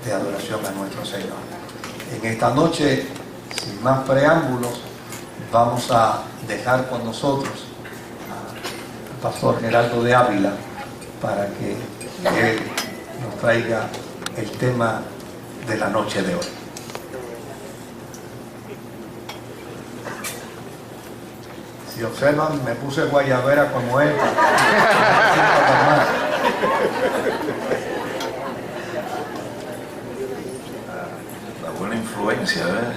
de adoración a nuestro Señor. En esta noche, sin más preámbulos, vamos a dejar con nosotros al pastor Gerardo de Ávila para que él nos traiga el tema de la noche de hoy. Si observan, me puse guayabera como él. La buena influencia, ¿verdad?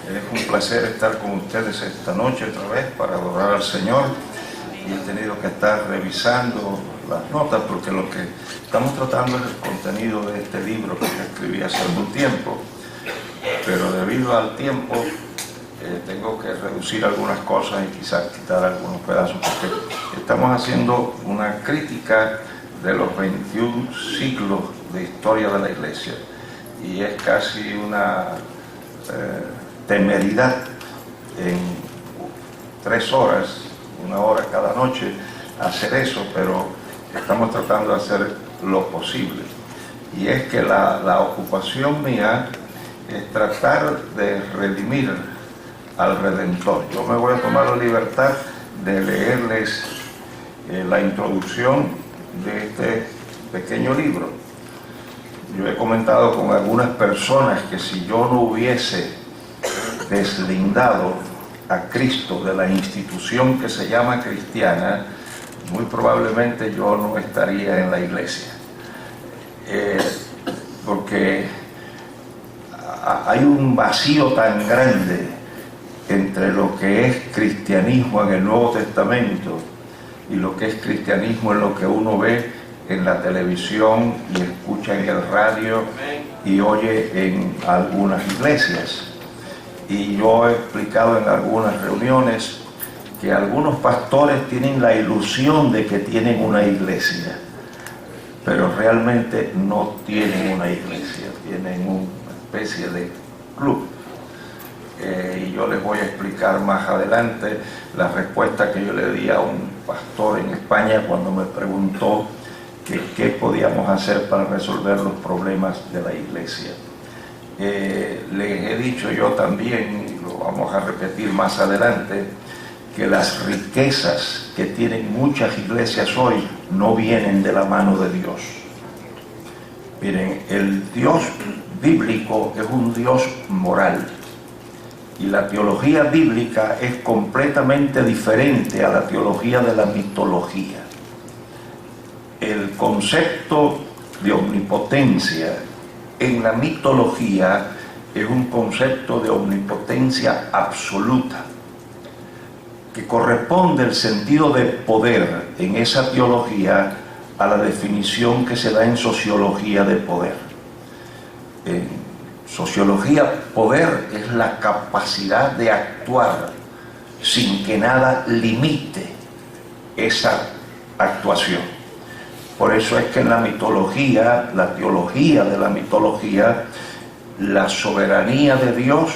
Es un placer estar con ustedes esta noche otra vez para adorar al Señor. Y he tenido que estar revisando las notas porque lo que estamos tratando es el contenido de este libro que yo escribí hace algún tiempo, pero debido al tiempo tengo que reducir algunas cosas y quizás quitar algunos pedazos porque estamos haciendo una crítica de los 21 siglos de historia de la Iglesia y es casi una temeridad en 3 horas, 1 hora cada noche hacer eso, pero estamos tratando de hacer lo posible. Y es que la ocupación mía es tratar de redimir al Redentor. Yo me voy a tomar la libertad de leerles la introducción de este pequeño libro. Yo he comentado con algunas personas que si yo no hubiese deslindado a Cristo de la institución que se llama cristiana, muy probablemente yo no estaría en la iglesia. Porque hay un vacío tan grande entre lo que es cristianismo en el Nuevo Testamento y lo que es cristianismo en lo que uno ve en la televisión y escucha en el radio y oye en algunas iglesias. Y yo he explicado en algunas reuniones que algunos pastores tienen la ilusión de que tienen una iglesia, pero realmente no tienen una iglesia, tienen una especie de club. Y yo les voy a explicar más adelante la respuesta que yo le di a un pastor en España cuando me preguntó qué podíamos hacer para resolver los problemas de la iglesia. Les he dicho yo también, y lo vamos a repetir más adelante, que las riquezas que tienen muchas iglesias hoy no vienen de la mano de Dios. Miren, el Dios bíblico es un Dios moral. Y la teología bíblica es completamente diferente a la teología de la mitología. El concepto de omnipotencia en la mitología es un concepto de omnipotencia absoluta, que corresponde el sentido de poder en esa teología a la definición que se da en sociología de poder. En sociología, poder es la capacidad de actuar sin que nada limite esa actuación. Por eso es que en la mitología, la teología de la mitología, la soberanía de Dios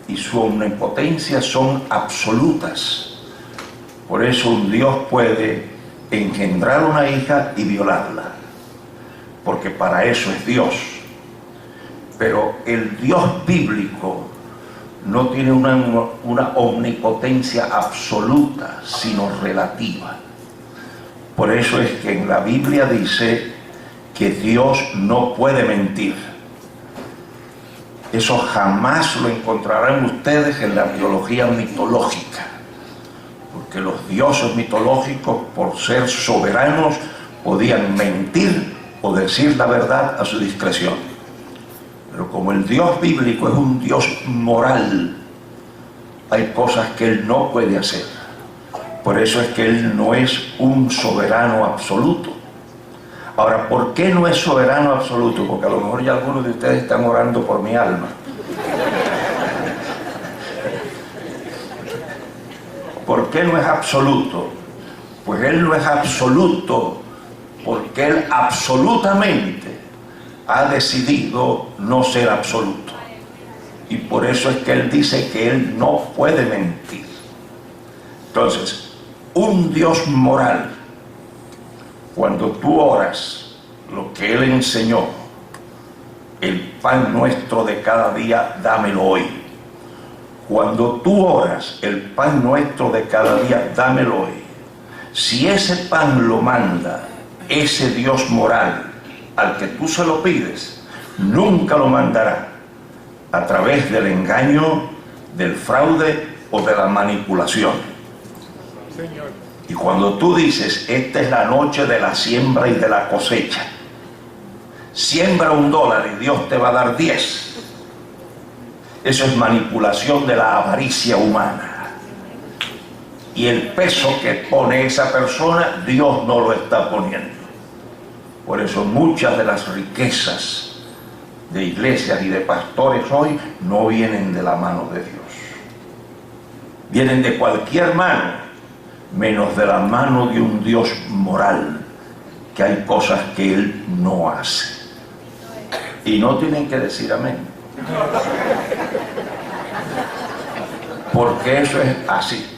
y su omnipotencia son absolutas. Por eso un Dios puede engendrar una hija y violarla, porque para eso es Dios. Pero el Dios bíblico no tiene una omnipotencia absoluta, sino relativa. Por eso es que en la Biblia dice que Dios no puede mentir. Eso jamás lo encontrarán ustedes en la teología mitológica, porque los dioses mitológicos, por ser soberanos, podían mentir o decir la verdad a su discreción. Pero como el Dios bíblico es un Dios moral, hay cosas que Él no puede hacer. Por eso es que Él no es un soberano absoluto. Ahora, ¿por qué no es soberano absoluto? Porque a lo mejor ya algunos de ustedes están orando por mi alma. ¿Por qué no es absoluto? Pues Él no es absoluto porque Él absolutamente ha decidido no ser absoluto. Y por eso es que Él dice que Él no puede mentir. Entonces, un Dios moral, cuando tú oras lo que Él enseñó, el pan nuestro de cada día, dámelo hoy. Cuando tú oras, el pan nuestro de cada día, dámelo hoy. Si ese pan lo manda ese Dios moral al que tú se lo pides, nunca lo mandará a través del engaño, del fraude o de la manipulación. Señor. Y cuando tú dices, esta es la noche de la siembra y de la cosecha, siembra $1 y Dios te va a dar 10. Eso es manipulación de la avaricia humana. Y el peso que pone esa persona, Dios no lo está poniendo. Por eso muchas de las riquezas de iglesias y de pastores hoy no vienen de la mano de Dios. Vienen de cualquier mano, menos de la mano de un Dios moral, que hay cosas que Él no hace. Y no tienen que decir amén. Porque eso es así.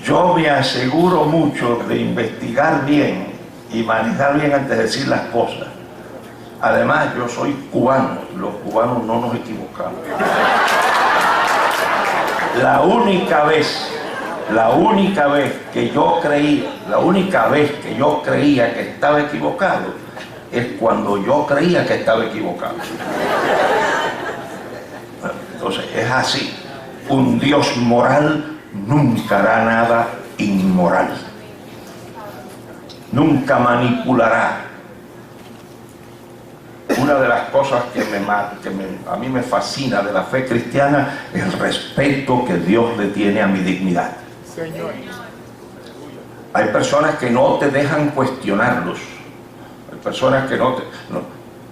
Yo me aseguro mucho de investigar bien y manejar bien antes de decir las cosas. Además, yo soy cubano, los cubanos no nos equivocamos. La única vez que yo creía que estaba equivocado es cuando yo creía que estaba equivocado. Entonces, es así. Un Dios moral nunca hará nada inmoral. Nunca manipulará. Una de las cosas que a mí me fascina de la fe cristiana es el respeto que Dios le tiene a mi dignidad. Señor. Hay personas que no te dejan cuestionarlos. Hay personas que no.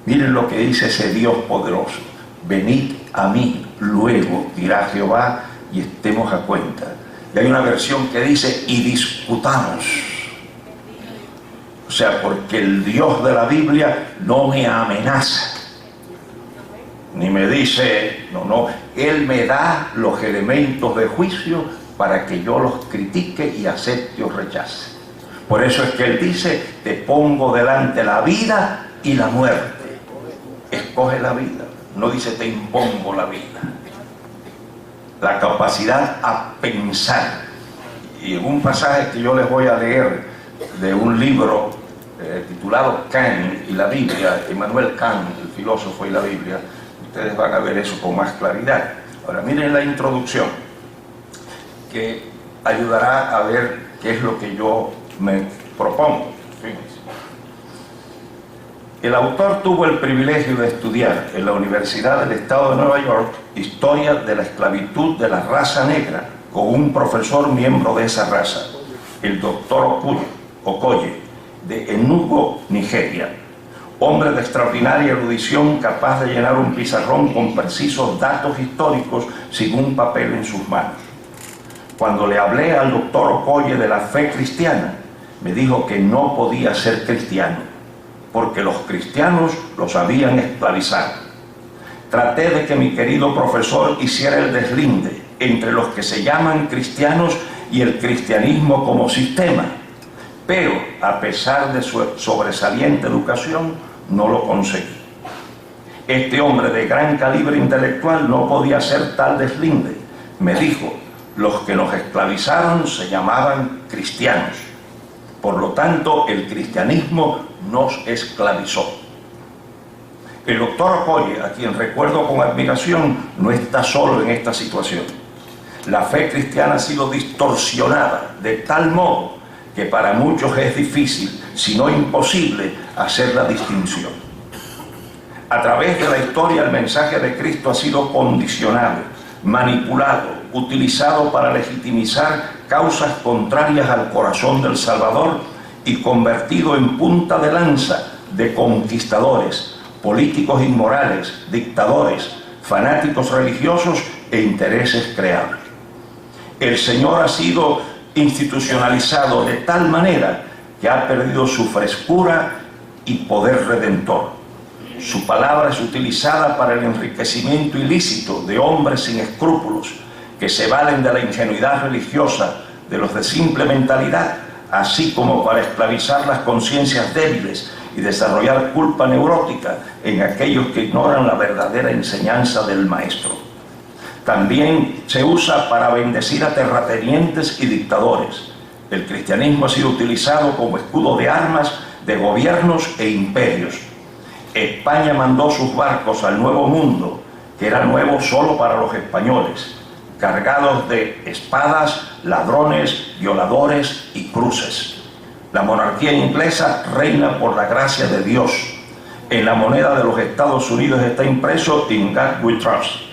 Miren lo que dice ese Dios poderoso. Venid a mí luego, dirá Jehová, y estemos a cuenta. Y hay una versión que dice, y discutamos. O sea, porque el Dios de la Biblia no me amenaza, ni me dice, no, Él me da los elementos de juicio para que yo los critique y acepte o rechace. Por eso es que Él dice, te pongo delante la vida y la muerte. Escoge la vida, no dice te impongo la vida. La capacidad a pensar. Y en un pasaje que yo les voy a leer de un libro titulado Kant y la Biblia, Immanuel Kant, el filósofo y la Biblia, ustedes van a ver eso con más claridad. Ahora miren la introducción, que ayudará a ver qué es lo que yo me propongo. Fíjense. El autor tuvo el privilegio de estudiar en la Universidad del Estado de Nueva York historia de la esclavitud de la raza negra con un profesor miembro de esa raza, el doctor Okoye, de Enugu, Nigeria, hombre de extraordinaria erudición capaz de llenar un pizarrón con precisos datos históricos sin un papel en sus manos. Cuando le hablé al doctor Okoye de la fe cristiana, me dijo que no podía ser cristiano, porque los cristianos los habían esclavizado. Traté de que mi querido profesor hiciera el deslinde entre los que se llaman cristianos y el cristianismo como sistema, pero a pesar de su sobresaliente educación, no lo conseguí. Este hombre de gran calibre intelectual no podía hacer tal deslinde. Me dijo, los que nos esclavizaron se llamaban cristianos. Por lo tanto, el cristianismo nos esclavizó. El doctor Okoye, a quien recuerdo con admiración, no está solo en esta situación. La fe cristiana ha sido distorsionada de tal modo que para muchos es difícil, si no imposible, hacer la distinción. A través de la historia, el mensaje de Cristo ha sido condicionado, manipulado, utilizado para legitimizar causas contrarias al corazón del Salvador y convertido en punta de lanza de conquistadores, políticos inmorales, dictadores, fanáticos religiosos e intereses creados. El Señor ha sido institucionalizado de tal manera que ha perdido su frescura y poder redentor. Su palabra es utilizada para el enriquecimiento ilícito de hombres sin escrúpulos que se valen de la ingenuidad religiosa de los de simple mentalidad así como para esclavizar las conciencias débiles y desarrollar culpa neurótica en aquellos que ignoran la verdadera enseñanza del Maestro. También se usa para bendecir a terratenientes y dictadores. El cristianismo ha sido utilizado como escudo de armas de gobiernos e imperios. España mandó sus barcos al Nuevo Mundo, que era nuevo solo para los españoles, cargados de espadas, ladrones, violadores y cruces. La monarquía inglesa reina por la gracia de Dios. En la moneda de los Estados Unidos está impreso "In God We Trust".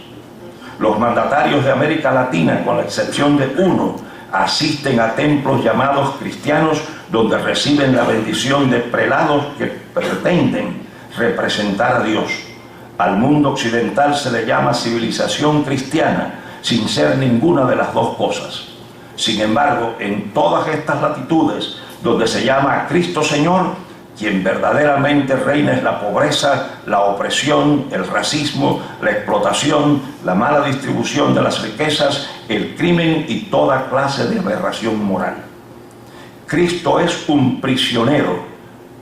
Los mandatarios de América Latina, con la excepción de uno, asisten a templos llamados cristianos, donde reciben la bendición de prelados que pretenden representar a Dios. Al mundo occidental se le llama civilización cristiana, sin ser ninguna de las dos cosas. Sin embargo, en todas estas latitudes, donde se llama a Cristo Señor, quien verdaderamente reina es la pobreza, la opresión, el racismo, la explotación, la mala distribución de las riquezas, el crimen y toda clase de aberración moral. Cristo es un prisionero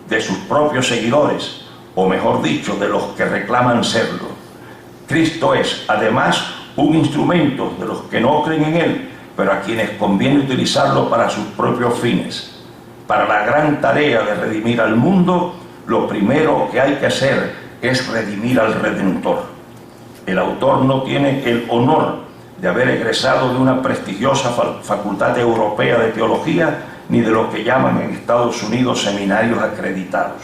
de sus propios seguidores, o mejor dicho, de los que reclaman serlo. Cristo es, además, un instrumento de los que no creen en Él, pero a quienes conviene utilizarlo para sus propios fines. Para la gran tarea de redimir al mundo, lo primero que hay que hacer es redimir al Redentor. El autor no tiene el honor de haber egresado de una prestigiosa facultad europea de teología, ni de lo que llaman en Estados Unidos seminarios acreditados.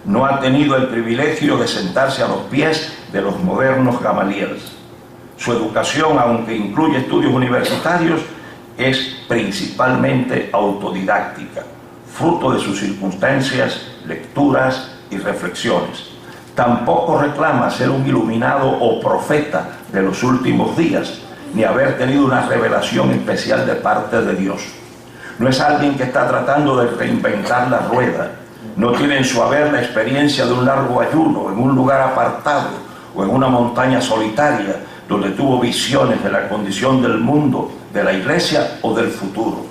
No ha tenido el privilegio de sentarse a los pies de los modernos Gamalieles. Su educación, aunque incluye estudios universitarios, es principalmente autodidáctica, fruto de sus circunstancias, lecturas y reflexiones. Tampoco reclama ser un iluminado o profeta de los últimos días, ni haber tenido una revelación especial de parte de Dios. No es alguien que está tratando de reinventar la rueda. No tiene en su haber la experiencia de un largo ayuno en un lugar apartado o en una montaña solitaria, donde tuvo visiones de la condición del mundo, de la iglesia o del futuro.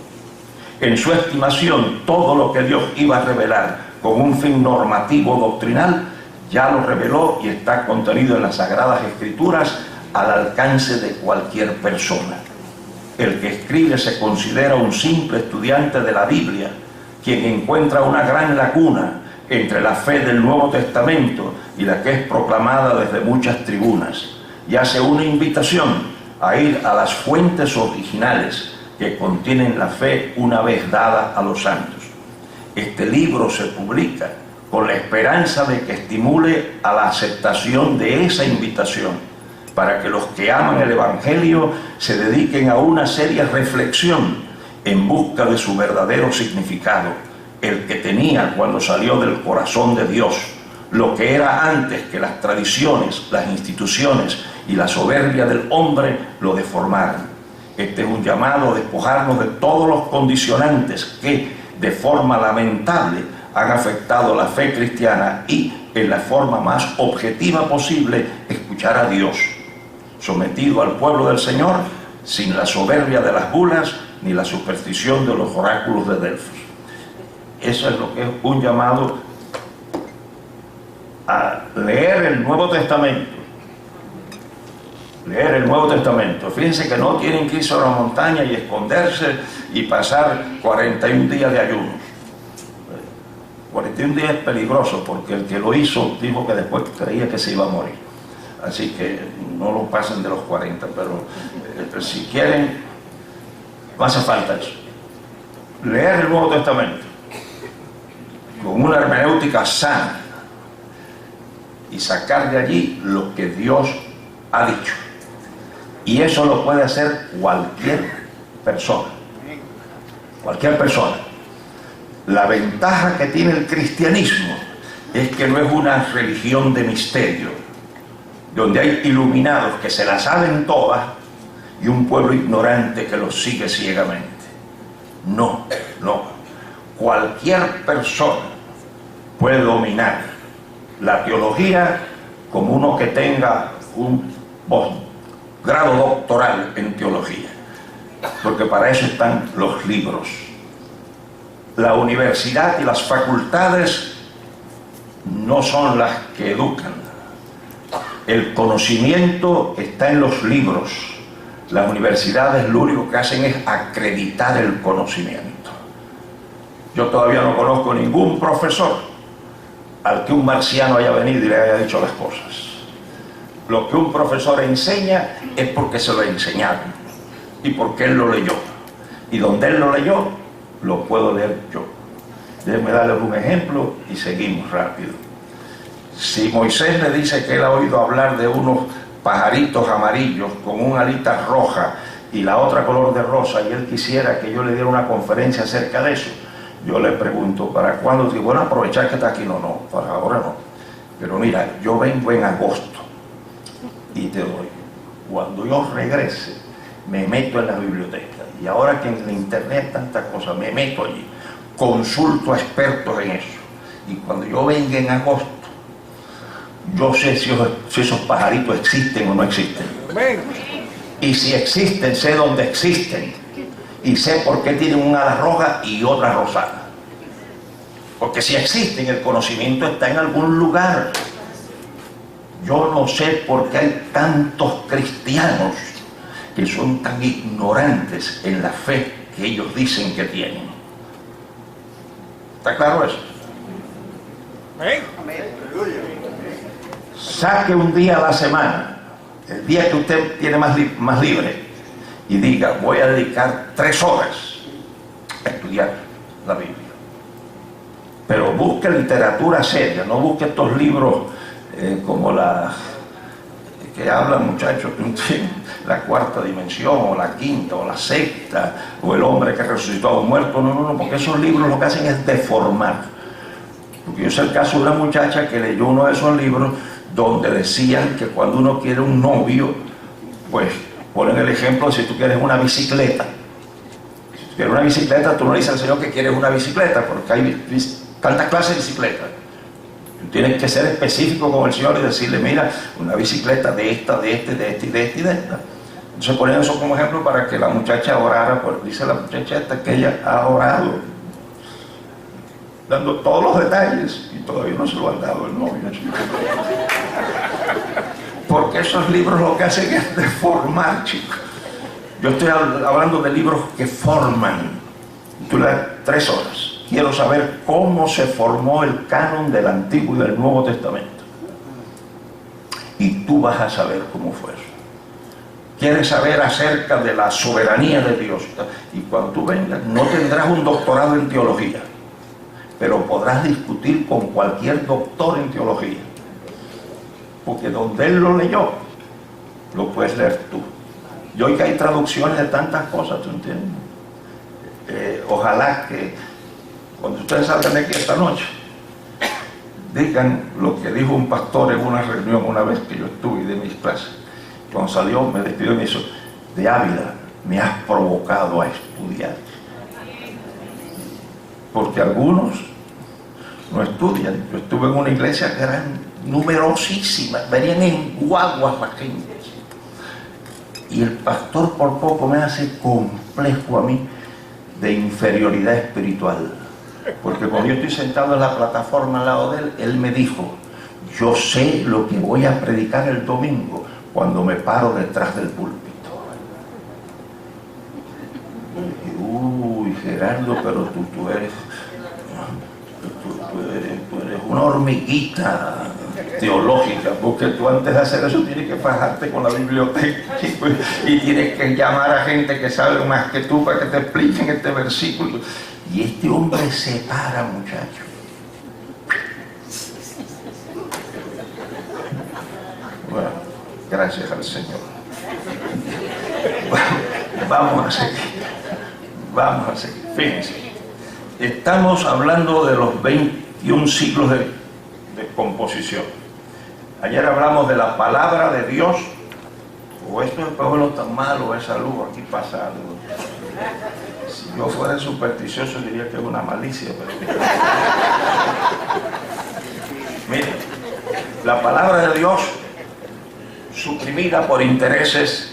En su estimación, todo lo que Dios iba a revelar con un fin normativo doctrinal, ya lo reveló y está contenido en las Sagradas Escrituras al alcance de cualquier persona. El que escribe se considera un simple estudiante de la Biblia, quien encuentra una gran laguna entre la fe del Nuevo Testamento y la que es proclamada desde muchas tribunas, y hace una invitación a ir a las fuentes originales que contienen la fe una vez dada a los santos. Este libro se publica con la esperanza de que estimule a la aceptación de esa invitación, para que los que aman el Evangelio se dediquen a una seria reflexión en busca de su verdadero significado, el que tenía cuando salió del corazón de Dios, lo que era antes que las tradiciones, las instituciones y la soberbia del hombre lo deformaran. Este es un llamado a despojarnos de todos los condicionantes que, de forma lamentable, han afectado la fe cristiana y, en la forma más objetiva posible, escuchar a Dios, sometido al pueblo del Señor, sin la soberbia de las bulas ni la superstición de los oráculos de Delfos. Eso es lo que es un llamado a leer el Nuevo Testamento. Leer el Nuevo Testamento. Fíjense que no tienen que irse a una montaña y esconderse y pasar 41 días de ayuno. 41 días es peligroso, porque el que lo hizo dijo que después creía que se iba a morir. Así que no lo pasen de los 40, pero si quieren, no hace falta eso. Leer el Nuevo Testamento con una hermenéutica sana y sacar de allí lo que Dios ha dicho. Y eso lo puede hacer cualquier persona. Cualquier persona. La ventaja que tiene el cristianismo es que no es una religión de misterio, donde hay iluminados que se la saben todas y un pueblo ignorante que los sigue ciegamente. No, no. Cualquier persona puede dominar la teología como uno que tenga un grado doctoral en teología, porque para eso están los libros. la universidad y las facultades no son las que educan. El conocimiento está en los libros. Las universidades lo único que hacen es acreditar el conocimiento. Yo todavía no conozco ningún profesor al que un marciano haya venido y le haya dicho las cosas. Lo que un profesor enseña es porque se lo enseñaron y porque él lo leyó. Y donde él lo leyó, lo puedo leer yo. Déjenme darles un ejemplo y seguimos rápido. Si Moisés le dice que él ha oído hablar de unos pajaritos amarillos con una alita roja y la otra color de rosa, y él quisiera que yo le diera una conferencia acerca de eso, yo le pregunto, ¿para cuándo? Digo, bueno, aprovechar que está aquí. No, para ahora no. Pero mira, yo vengo en agosto y te doy. Cuando yo regrese, me meto en la biblioteca. Y ahora que en la internet tantas cosas, me meto allí, consulto a expertos en eso. Y cuando yo venga en agosto, yo sé si esos pajaritos existen o no existen. Y si existen, sé dónde existen. Y sé por qué tienen una ala roja y otra rosada. Porque si existen, el conocimiento está en algún lugar. Yo no sé por qué hay tantos cristianos que son tan ignorantes en la fe que ellos dicen que tienen. ¿Está claro eso? Saque un día a la semana, el día que usted tiene más libre, y diga, voy a dedicar 3 horas a estudiar la Biblia. Pero busque literatura seria, no busque estos libros como la que hablan, muchachos, la cuarta dimensión, o la quinta, o la sexta, o el hombre que resucitó a un muerto. No, porque esos libros lo que hacen es deformar. Porque yo sé el caso de una muchacha que leyó uno de esos libros donde decían que cuando uno quiere un novio, pues ponen el ejemplo, si tú quieres una bicicleta. Si tú quieres una bicicleta, tú no le dices al Señor que quieres una bicicleta, porque hay tantas clases de bicicletas. Tú tienes que ser específico con el Señor y decirle, mira, una bicicleta de esta, de este, de este y de este y de esta. Entonces ponen eso como ejemplo para que la muchacha orara, pues dice la muchacha esta que ella ha orado, dando todos los detalles, y todavía no se lo han dado el novio. Porque esos libros lo que hacen es deformar, chicos. Yo estoy hablando de libros que forman. Tú le das 3 horas. Quiero saber cómo se formó el canon del Antiguo y del Nuevo Testamento. Y tú vas a saber cómo fue eso. Quieres saber acerca de la soberanía de Dios. Y cuando tú vengas, no tendrás un doctorado en teología, pero podrás discutir con cualquier doctor en teología. Porque donde él lo leyó, lo puedes leer tú. Y hoy que hay traducciones de tantas cosas, ¿tú entiendes? Ojalá que cuando ustedes salgan de aquí esta noche, digan lo que dijo un pastor en una reunión una vez que yo estuve de mis clases. Cuando salió, me despidió y me hizo, de Ávila, me has provocado a estudiar. Porque algunos no estudian. Yo estuve en una iglesia que eran numerosísimas, venían en guaguas la gente. Y el pastor por poco me hace complejo a mí de inferioridad espiritual. Porque cuando yo estoy sentado en la plataforma al lado de él, él me dijo, yo sé lo que voy a predicar el domingo cuando me paro detrás del púlpito. Y, uy, Gerardo, pero tú eres una hormiguita teológica, porque tú antes de hacer eso tienes que fajarte con la biblioteca y tienes que llamar a gente que sabe más que tú para que te expliquen este versículo. Y este hombre se para, muchacho. Bueno, gracias al Señor. Vamos a seguir. Fíjense, estamos hablando de los 21 siglos de composición. Ayer hablamos de la palabra de Dios. O esto es pueblo tan malo, esa luz, aquí pasa algo. Si yo fuera supersticioso diría que es una malicia, pero... Miren, la palabra de Dios suprimida por intereses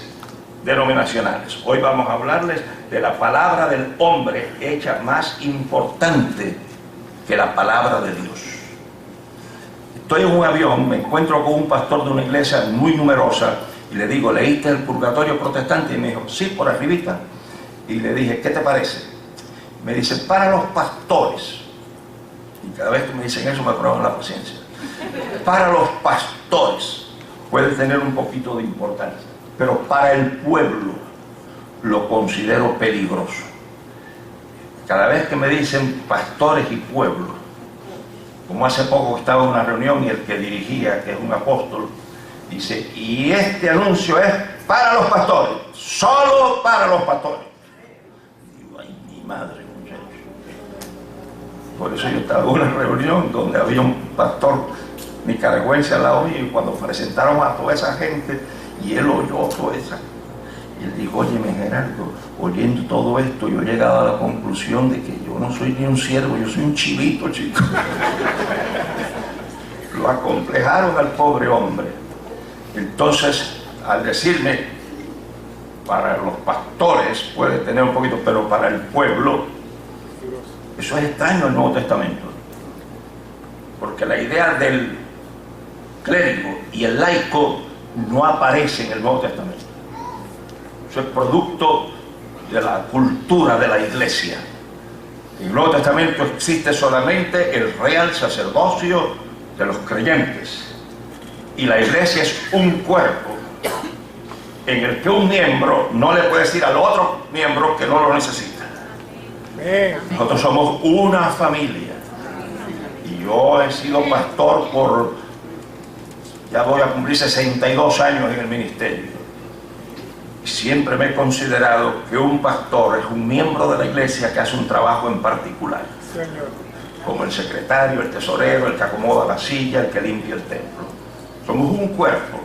denominacionales. Hoy vamos a hablarles de la palabra del hombre hecha más importante que la palabra de Dios. Estoy en un avión, me encuentro con un pastor de una iglesia muy numerosa y le digo, ¿leíste el Purgatorio Protestante? Y me dijo, sí, por arribita. Y le dije, ¿qué te parece? Me dice, para los pastores, y cada vez que me dicen eso me prueban la paciencia, para los pastores puede tener un poquito de importancia, pero para el pueblo lo considero peligroso. Cada vez que me dicen pastores y pueblo, como hace poco estaba en una reunión y el que dirigía, que es un apóstol, dice, y este anuncio es para los pastores, solo para los pastores. Y digo, ay, mi madre, muchachos. Por eso yo estaba en una reunión donde había un pastor nicaragüense al lado mío y cuando presentaron a toda esa gente y él oyó toda esa. Y él dijo, óyeme Gerardo, oyendo todo esto yo he llegado a la conclusión de que yo no soy ni un siervo, yo soy un chivito, chico. Lo acomplejaron al pobre hombre. Entonces, al decirme, para los pastores puede tener un poquito, pero para el pueblo, eso es extraño en el Nuevo Testamento. Porque la idea del clérigo y el laico no aparece en el Nuevo Testamento. Eso es producto de la cultura de la iglesia. En el Nuevo Testamento existe solamente el real sacerdocio de los creyentes. Y la iglesia es un cuerpo en el que un miembro no le puede decir al otro miembro que no lo necesita. Nosotros somos una familia. Y yo he sido pastor por, ya voy a cumplir 62 años en el ministerio. Siempre me he considerado que un pastor es un miembro de la iglesia que hace un trabajo en particular. Señor. Como el secretario, el tesorero, el que acomoda la silla, el que limpia el templo. Somos un cuerpo.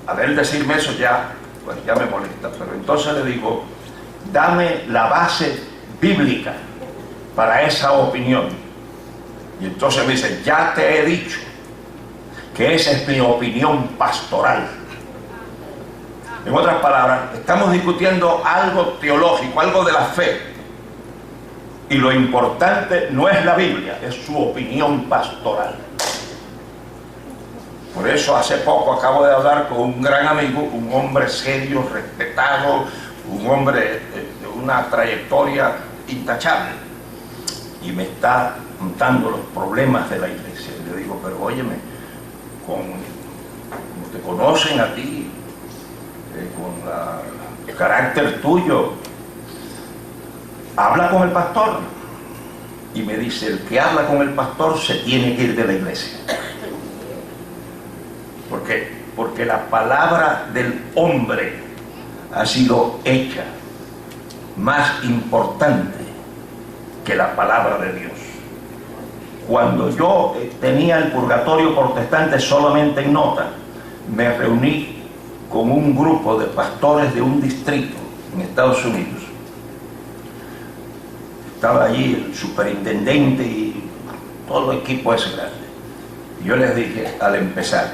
Al él decirme eso ya, pues ya me molesta. Pero entonces le digo, dame la base bíblica para esa opinión. Y entonces me dice, ya te he dicho que esa es mi opinión pastoral. En otras palabras, estamos discutiendo algo teológico, algo de la fe. Y lo importante no es la Biblia, es su opinión pastoral. Por eso hace poco acabo de hablar con un gran amigo, un hombre serio, respetado, un hombre de una trayectoria intachable. Y me está contando los problemas de la iglesia. Y le digo, pero óyeme, como te conocen a ti, con el carácter tuyo, habla con el pastor. Y me dice, el que habla con el pastor se tiene que ir de la iglesia. ¿Por qué? Porque la palabra del hombre ha sido hecha más importante que la palabra de Dios. Cuando yo tenía el Purgatorio Protestante solamente en nota, me reuní con un grupo de pastores de un distrito en Estados Unidos. Estaba allí el superintendente y todo el equipo ese grande. Y yo les dije al empezar,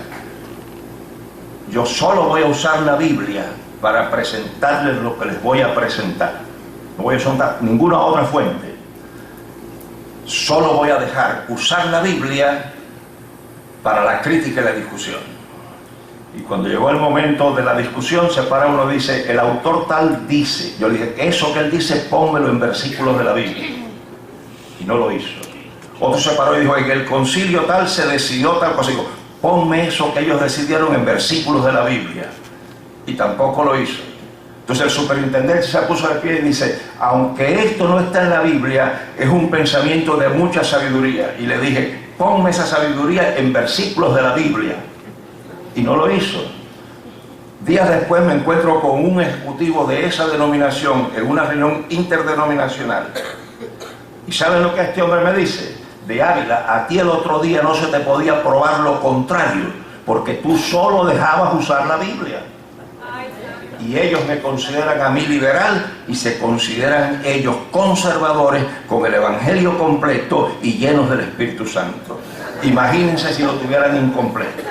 yo solo voy a usar la Biblia para presentarles lo que les voy a presentar. No voy a usar ninguna otra fuente. Solo voy a dejar usar la Biblia para la crítica y la discusión. Y cuando llegó el momento de la discusión, se para uno y dice, el autor tal dice. Yo le dije, eso que él dice, pónmelo en versículos de la Biblia. Y no lo hizo. Otro se paró y dijo, en el concilio tal se decidió tal cosa. Y dijo, ponme eso que ellos decidieron en versículos de la Biblia. Y tampoco lo hizo. Entonces el superintendente se puso de pie y dice, aunque esto no está en la Biblia, es un pensamiento de mucha sabiduría. Y le dije, ponme esa sabiduría en versículos de la Biblia. Y no lo hizo. Días después me encuentro con un ejecutivo de esa denominación en una reunión interdenominacional. ¿Y saben lo que este hombre me dice? De Ávila, a ti el otro día no se te podía probar lo contrario, porque tú solo dejabas usar la Biblia. Y ellos me consideran a mí liberal y se consideran ellos conservadores con el Evangelio completo y llenos del Espíritu Santo. Imagínense si lo tuvieran incompleto.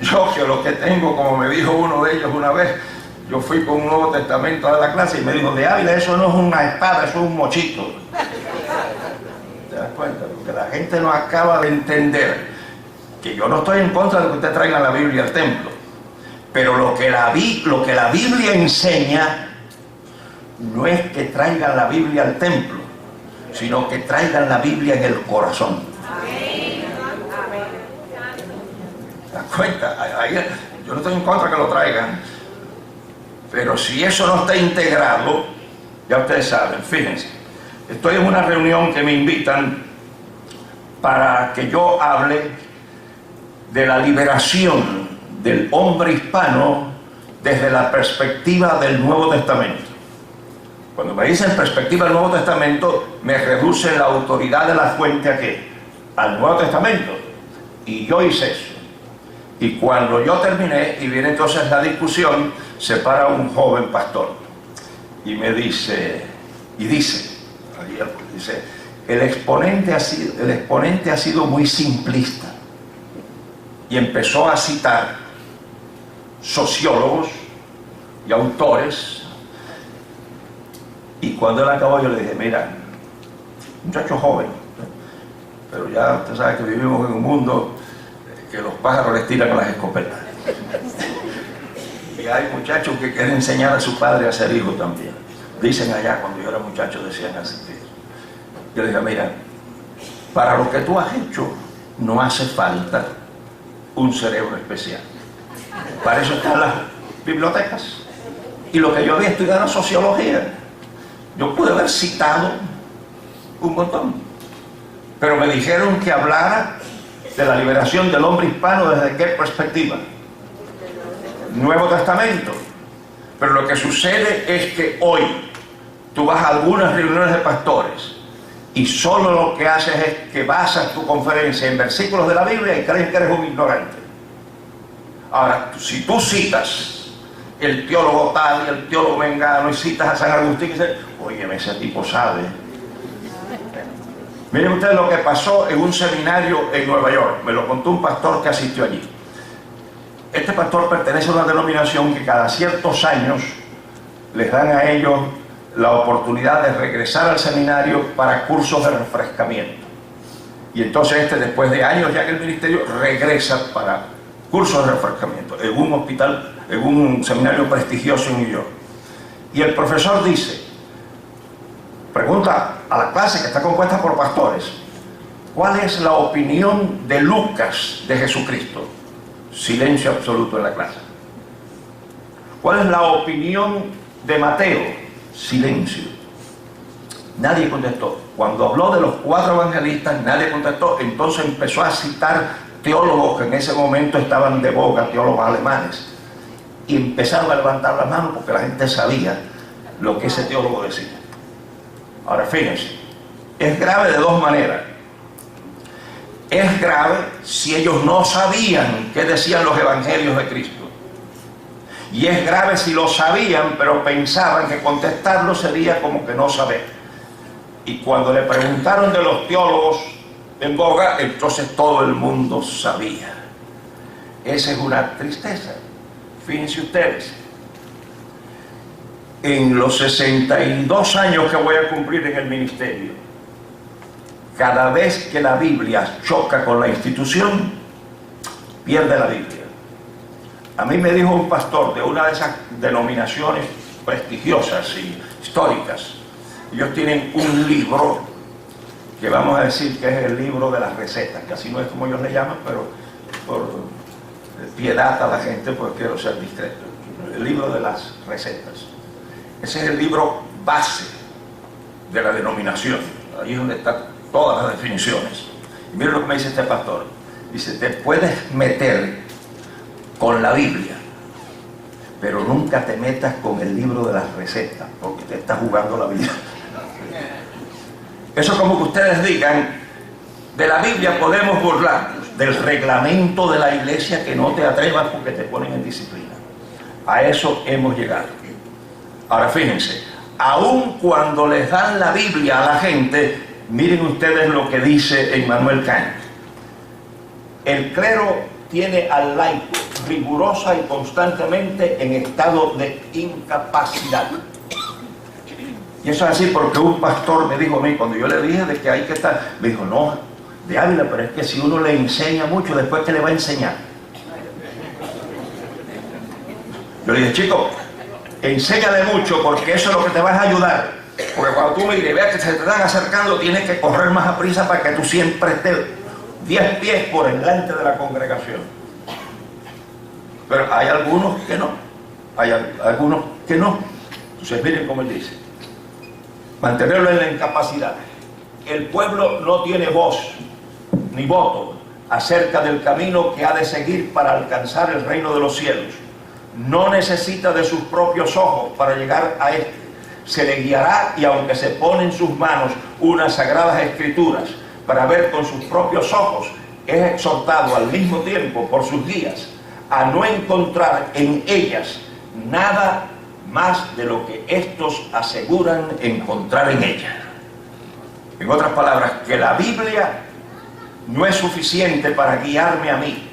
Yo que lo que tengo, como me dijo uno de ellos una vez, yo fui con un Nuevo Testamento a la clase y me dijo, de Ávila, eso no es una espada, eso es un mochito. ¿Te das cuenta? Porque la gente no acaba de entender que yo no estoy en contra de que usted traiga la Biblia al templo, pero lo que la Biblia enseña no es que traigan la Biblia al templo, sino que traigan la Biblia en el corazón. ¿Te das cuenta? Yo no estoy en contra de que lo traigan, pero si eso no está integrado, ya ustedes saben, fíjense, estoy en una reunión que me invitan para que yo hable de la liberación del hombre hispano desde la perspectiva del Nuevo Testamento. Cuando me dicen perspectiva del Nuevo Testamento, me reduce la autoridad de la fuente ¿a qué? Al Nuevo Testamento. Y yo hice eso. Y cuando yo terminé, y viene entonces la discusión, se para un joven pastor y me dice, el exponente ha sido muy simplista. Y empezó a citar sociólogos y autores. Y cuando él acabó, yo le dije, mira, muchacho joven, pero ya usted sabe que vivimos en un mundo que los pájaros les tiran con las escopetas. Y hay muchachos que quieren enseñar a su padre a ser hijo también. Dicen allá, cuando yo era muchacho, decían así. Yo le dije, mira, para lo que tú has hecho, no hace falta un cerebro especial. Para eso están las bibliotecas. Y lo que yo había estudiado era sociología. Yo pude haber citado un montón, pero me dijeron que hablara de la liberación del hombre hispano. ¿Desde qué perspectiva? Nuevo Testamento. Pero lo que sucede es que hoy tú vas a algunas reuniones de pastores y solo lo que haces es que basas tu conferencia en versículos de la Biblia y crees que eres un ignorante. Ahora, si tú citas el teólogo tal y el teólogo mengano y citas a San Agustín y dices, óyeme, ese tipo sabe. Miren ustedes lo que pasó en un seminario en Nueva York. Me lo contó un pastor que asistió allí. Este pastor pertenece a una denominación que cada ciertos años les dan a ellos la oportunidad de regresar al seminario para cursos de refrescamiento. Y entonces después de años ya en el ministerio, regresa para cursos de refrescamiento en un hospital, en un seminario prestigioso en New York. Y el profesor dice, pregunta a la clase que está compuesta por pastores, ¿cuál es la opinión de Lucas de Jesucristo? Silencio absoluto en la clase. ¿Cuál es la opinión de Mateo? Silencio. Nadie contestó. Cuando habló de los 4 evangelistas, nadie contestó. Entonces empezó a citar teólogos que en ese momento estaban de boga, teólogos alemanes. Y empezaron a levantar las manos porque la gente sabía lo que ese teólogo decía. Ahora fíjense, es grave de dos maneras. Es grave si ellos no sabían qué decían los evangelios de Cristo. Y es grave si lo sabían, pero pensaban que contestarlo sería como que no saber. Y cuando le preguntaron de los teólogos en boga, entonces todo el mundo sabía. Esa es una tristeza. Fíjense ustedes, en los 62 años que voy a cumplir en el ministerio, cada vez que la Biblia choca con la institución, pierde la Biblia. A mí me dijo un pastor de una de esas denominaciones prestigiosas y históricas, ellos tienen un libro que vamos a decir que es el libro de las recetas, que así no es como ellos le llaman, pero por piedad a la gente, pues quiero ser discreto. El libro de las recetas. Ese es el libro base de la denominación. Ahí es donde están todas las definiciones. Y miren lo que me dice este pastor. Dice, te puedes meter con la Biblia, pero nunca te metas con el libro de las recetas, porque te está jugando la vida. Eso es como que ustedes digan, de la Biblia podemos burlarnos, del reglamento de la iglesia que no te atrevas porque te ponen en disciplina. A eso hemos llegado. Ahora fíjense, aun cuando les dan la Biblia a la gente, miren ustedes lo que dice Immanuel Kant. El clero tiene al laico rigurosa y constantemente en estado de incapacidad. Y eso es así porque un pastor me dijo a mí, cuando yo le dije de que hay que estar, me dijo, no, de Ávila, pero es que si uno le enseña mucho, después ¿qué le va a enseñar? Yo le dije, chico, enséñale mucho porque eso es lo que te va a ayudar. Porque cuando tú mires y veas que se te están acercando, tienes que correr más a prisa para que tú siempre estés 10 pies por delante de la congregación. Pero hay algunos que no, hay algunos que no. Entonces miren cómo él dice, mantenerlo en la incapacidad. El pueblo no tiene voz ni voto acerca del camino que ha de seguir para alcanzar el reino de los cielos. No necesita de sus propios ojos para llegar a este. Se le guiará, y aunque se pone en sus manos unas sagradas escrituras para ver con sus propios ojos, es exhortado al mismo tiempo por sus guías a no encontrar en ellas nada más de lo que estos aseguran encontrar en ellas. En otras palabras, que la Biblia no es suficiente para guiarme a mí,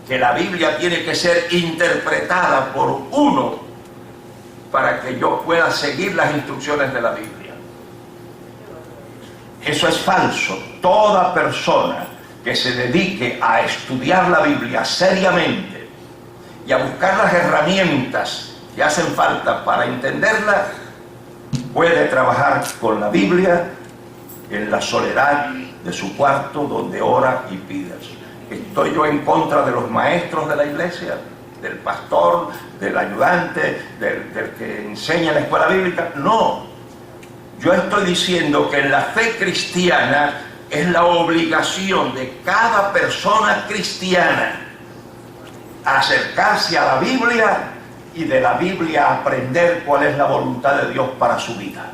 que la Biblia tiene que ser interpretada por uno para que yo pueda seguir las instrucciones de la Biblia. Eso es falso. Toda persona que se dedique a estudiar la Biblia seriamente y a buscar las herramientas que hacen falta para entenderla, puede trabajar con la Biblia en la soledad de su cuarto donde ora y pide. ¿Estoy yo en contra de los maestros de la iglesia, del pastor, del ayudante, del que enseña en la escuela bíblica? No. Yo estoy diciendo que en la fe cristiana es la obligación de cada persona cristiana acercarse a la Biblia y de la Biblia aprender cuál es la voluntad de Dios para su vida.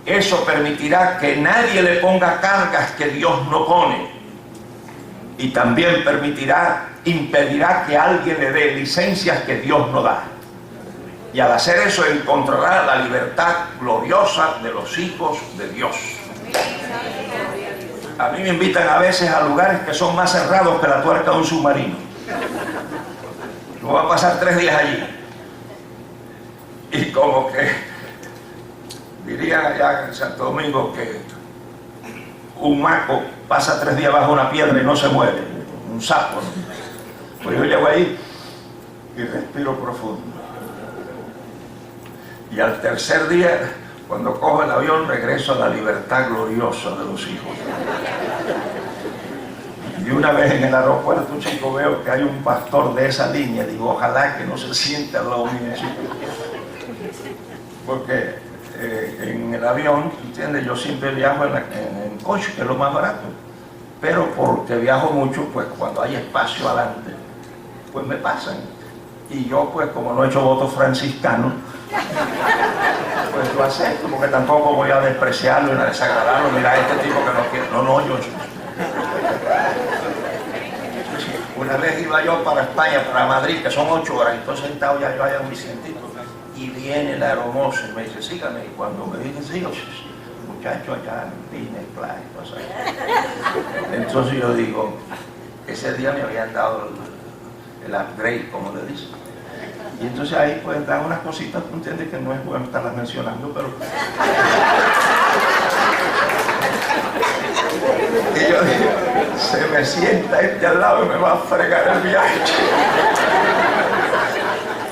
Eso permitirá que nadie le ponga cargas que Dios no pone, y también impedirá que alguien le dé licencias que Dios no da. Y al hacer eso encontrará la libertad gloriosa de los hijos de Dios. A mí me invitan a veces a lugares que son más cerrados que la tuerca de un submarino. Yo voy a pasar 3 días allí. Y como que diría allá en Santo Domingo que un maco pasa 3 días bajo una piedra y no se mueve, un sapo, ¿no? Pues yo llego ahí y respiro profundo. Y al tercer día, cuando cojo el avión, regreso a la libertad gloriosa de los hijos. Y una vez en el aeropuerto, chico, veo que hay un pastor de esa línea. Digo, ojalá que no se siente al lado mío, chico. Porque en el avión, ¿entiendes? Yo siempre viajo en coche, que es lo más barato. Pero porque viajo mucho, pues cuando hay espacio adelante, pues me pasan. Y yo, pues como no he hecho voto franciscano, pues lo acepto, porque tampoco voy a despreciarlo ni a desagradarlo. Mira, este tipo que no quiere. No, yo. Una vez iba yo para España, para Madrid, que son 8 horas, entonces sentado ya yo allá en Vicentito, y viene el aeromozo y me dice, sígame. Y cuando me dice, sí, muchacho allá en Disney, playa, cosas así. Entonces yo digo, ese día me habían dado el upgrade, como le dicen. Y entonces ahí pues dan unas cositas, tú entiendes que no es bueno estarlas mencionando, pero... Y yo digo, se me sienta este al lado y me va a fregar el viaje.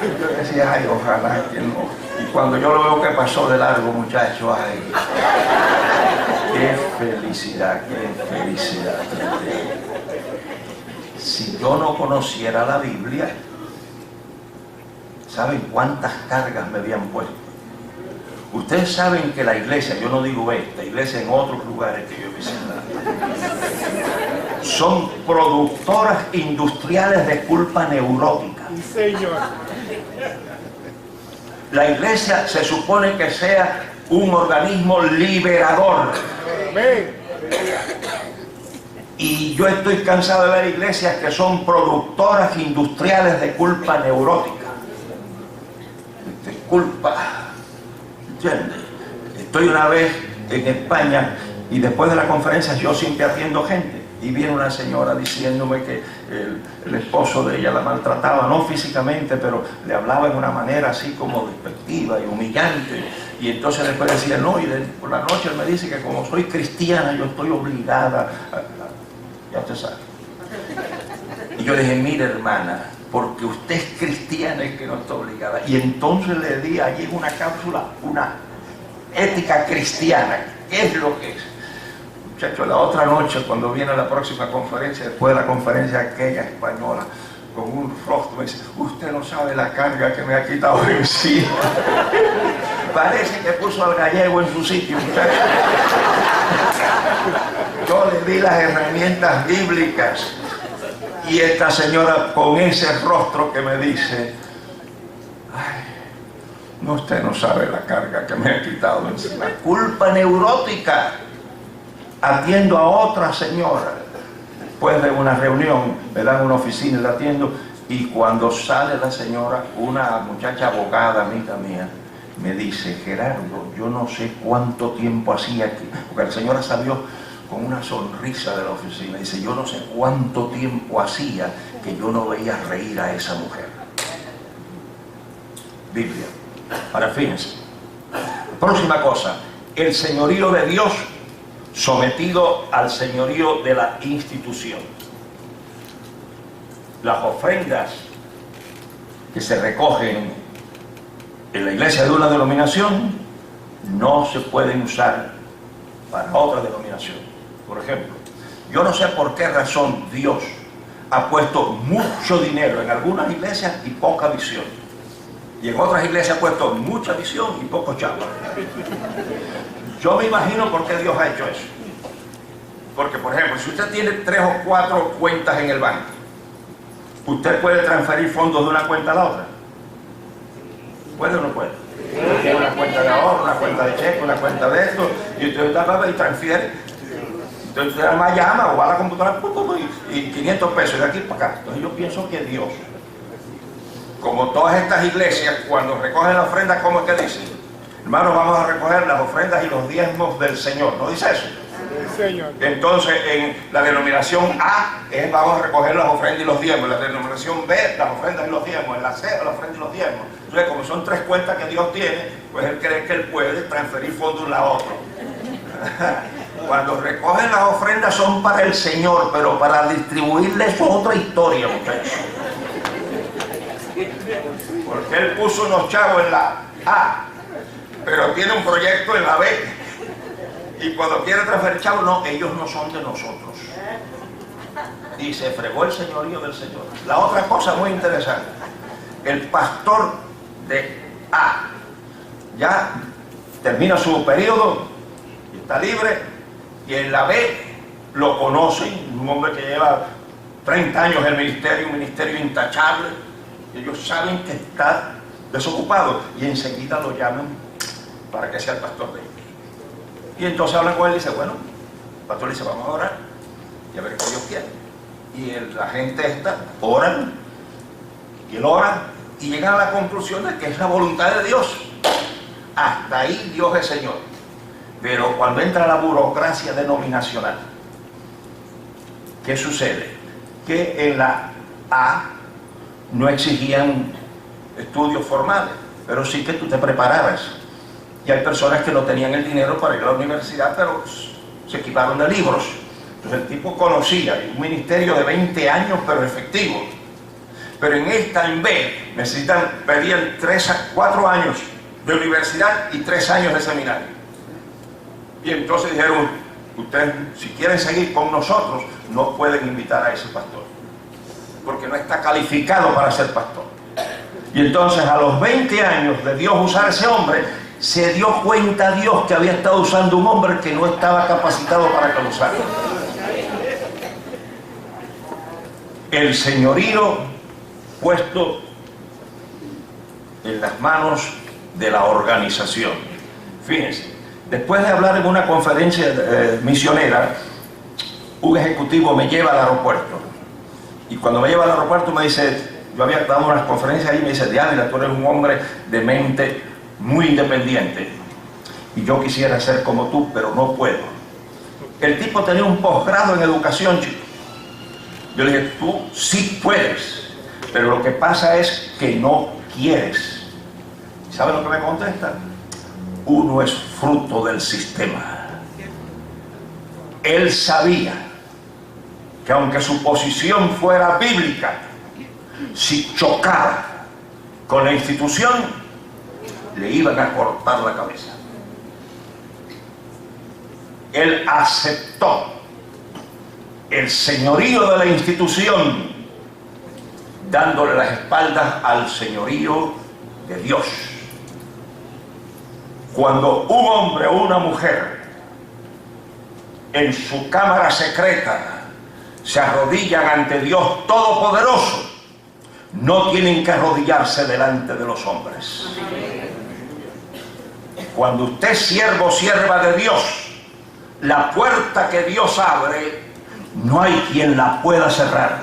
Y yo decía, ay, ojalá que no. Y cuando yo lo veo que pasó de largo, muchacho, ay, qué felicidad, qué felicidad. Si yo no conociera la Biblia, ¿saben cuántas cargas me habían puesto? Ustedes saben que la iglesia, yo no digo esta, iglesia en otros lugares que yo he visitado, son productoras industriales de culpa neurótica. Señor. La iglesia se supone que sea un organismo liberador. Amén. Y yo estoy cansado de ver iglesias que son productoras industriales de culpa neurótica. De culpa, ¿entiendes? Estoy una vez en España y después de la conferencia yo siempre atiendo gente. Y viene una señora diciéndome que el esposo de ella la maltrataba, no físicamente, pero le hablaba de una manera así como despectiva y humillante. Y entonces después decía, no, y por la noche él me dice que como soy cristiana, yo estoy obligada ya usted sabe. Y yo le dije, mire hermana, porque usted es cristiana es que no está obligada. Y entonces le di allí en una cápsula una ética cristiana. ¿Qué es lo que es? Muchachos, la otra noche cuando viene la próxima conferencia, después de la conferencia aquella española, con un rostro me dice, usted no sabe la carga que me ha quitado de encima. Parece que puso al gallego en su sitio, muchachos. Yo le di las herramientas bíblicas y esta señora con ese rostro que me dice, ay, no, usted no sabe la carga que me ha quitado encima. Culpa neurótica. Atiendo a otra señora después de una reunión, me dan una oficina y la atiendo, y cuando sale la señora, una muchacha abogada amiga mía me dice, Gerardo, yo no sé cuánto tiempo hacía aquí, porque la señora salió con una sonrisa de la oficina, dice, yo no sé cuánto tiempo hacía que yo no veía reír a esa mujer. Biblia. Ahora fíjense, próxima cosa, el señorío de Dios sometido al señorío de la institución. Las ofrendas que se recogen en la iglesia de una denominación no se pueden usar para otra denominación. Por ejemplo, yo no sé por qué razón Dios ha puesto mucho dinero en algunas iglesias y poca visión, y en otras iglesias ha puesto mucha visión y poco chavo. Yo me imagino por qué Dios ha hecho eso. Porque, por ejemplo, si usted tiene 3 o 4 cuentas en el banco, ¿usted puede transferir fondos de una cuenta a la otra? ¿Puede o no puede? Usted tiene una cuenta de ahorro, una cuenta de cheque, una cuenta de esto, y usted está y transfiere. Entonces usted además llama o va a la computadora y 500 pesos de aquí para acá. Entonces yo pienso que Dios, como todas estas iglesias, cuando recogen la ofrenda, ¿cómo es que dicen? Hermanos, vamos a recoger las ofrendas y los diezmos del Señor. ¿No dice eso? Sí, Señor. Entonces, en la denominación A vamos a recoger las ofrendas y los diezmos. En la denominación B, las ofrendas y los diezmos. En la C, las ofrendas y los diezmos. Entonces, como son 3 cuentas que Dios tiene, pues Él cree que Él puede transferir fondos de un lado a otro. Cuando recogen las ofrendas son para el Señor, pero para distribuirles es otra historia, muchachos. Porque Él puso unos chavos en la A, pero tiene un proyecto en la B, y cuando quiere transferir chavos, no, ellos no son de nosotros. Y se fregó el señorío del Señor. La otra cosa muy interesante, el pastor de A ya termina su periodo, está libre, y en la B lo conocen, un hombre que lleva 30 años en el ministerio, un ministerio intachable. Ellos saben que está desocupado y enseguida lo llaman para que sea el pastor de ellos. Y entonces hablan con él y dice, bueno, el pastor le dice, vamos a orar y a ver qué Dios quiere. Y la gente esta oran y él ora y llegan a la conclusión de que es la voluntad de Dios. Hasta ahí Dios es Señor. Pero cuando entra la burocracia denominacional, ¿qué sucede? Que en la A no exigían estudios formales, pero sí que tú te prepararas. Y hay personas que no tenían el dinero para ir a la universidad, pero se equiparon de libros. Entonces el tipo conocía un ministerio de 20 años, pero efectivo. Pero en esta, en B, pedían 3 a 4 años de universidad y 3 años de seminario. Y entonces dijeron, ustedes si quieren seguir con nosotros, no pueden invitar a ese pastor, porque no está calificado para ser pastor. Y entonces a los 20 años de Dios usar a ese hombre, se dio cuenta Dios que había estado usando un hombre que no estaba capacitado para que lo usara. El señorío puesto en las manos de la organización. Fíjense, después de hablar en una conferencia misionera, un ejecutivo me lleva al aeropuerto. Y cuando me lleva al aeropuerto me dice, yo había dado unas conferencias ahí, me dice, Diana, tú eres un hombre de mente muy independiente y yo quisiera ser como tú, pero no puedo. El tipo tenía un posgrado en educación, chico. Yo le dije, tú sí puedes, pero lo que pasa es que no quieres. ¿Sabe lo que me contesta? Uno es fruto del sistema. Él sabía que aunque su posición fuera bíblica, si chocaba con la institución, le iban a cortar la cabeza. Él aceptó el señorío de la institución, dándole las espaldas al señorío de Dios. Cuando un hombre o una mujer en su cámara secreta se arrodillan ante Dios Todopoderoso, no tienen que arrodillarse delante de los hombres. Cuando usted es siervo o sierva de Dios, la puerta que Dios abre, no hay quien la pueda cerrar.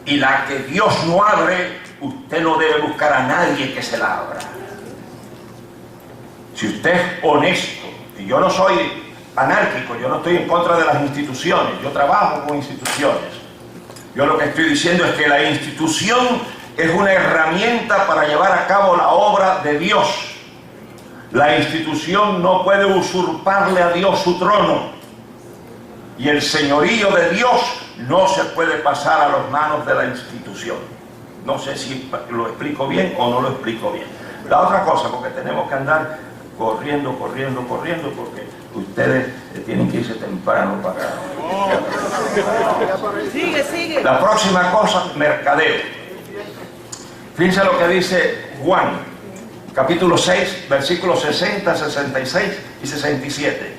Y la que Dios no abre, usted no debe buscar a nadie que se la abra. Si usted es honesto, y yo no soy anárquico, yo no estoy en contra de las instituciones, yo trabajo con instituciones. Yo lo que estoy diciendo es que la institución es una herramienta para llevar a cabo la obra de Dios. La institución no puede usurparle a Dios su trono. Y el señorío de Dios no se puede pasar a las manos de la institución. No sé si lo explico bien o no lo explico bien. La otra cosa, porque tenemos que andar corriendo, porque ustedes tienen que irse temprano para... Sigue. La próxima cosa, mercadeo. Fíjense lo que dice Juan, capítulo 6, versículos 60, 66 y 67.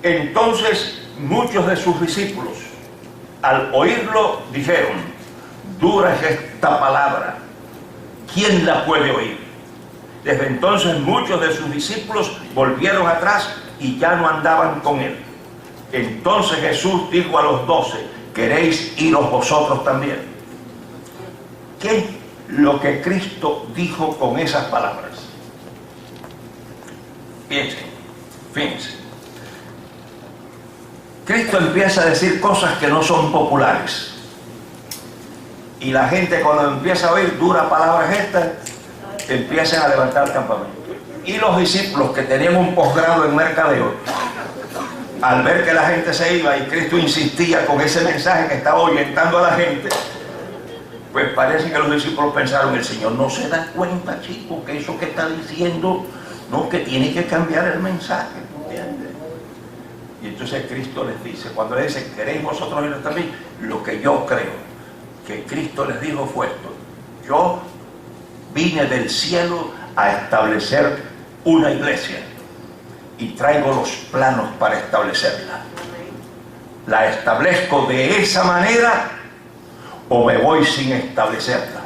Entonces muchos de sus discípulos, al oírlo, dijeron, dura es esta palabra, ¿quién la puede oír? Desde entonces muchos de sus discípulos volvieron atrás y ya no andaban con él. Entonces Jesús dijo a los 12, ¿queréis iros vosotros también? ¿Qué es lo que Cristo dijo con esas palabras? Fíjense. Cristo empieza a decir cosas que no son populares. Y la gente cuando empieza a oír duras palabras estas, empiezan a levantar el campamento. Y los discípulos que tenían un posgrado en mercadeo, al ver que la gente se iba y Cristo insistía con ese mensaje que estaba orientando a la gente, pues parece que los discípulos pensaron, el Señor no se da cuenta, chico, que eso que está diciendo, no, que tiene que cambiar el mensaje, ¿entiendes? Y entonces Cristo les dice, cuando les dice, ¿queréis vosotros ir también? Lo que yo creo que Cristo les dijo fue esto: yo vine del cielo a establecer una iglesia y traigo los planos para establecerla. ¿La establezco de esa manera o me voy sin establecerla?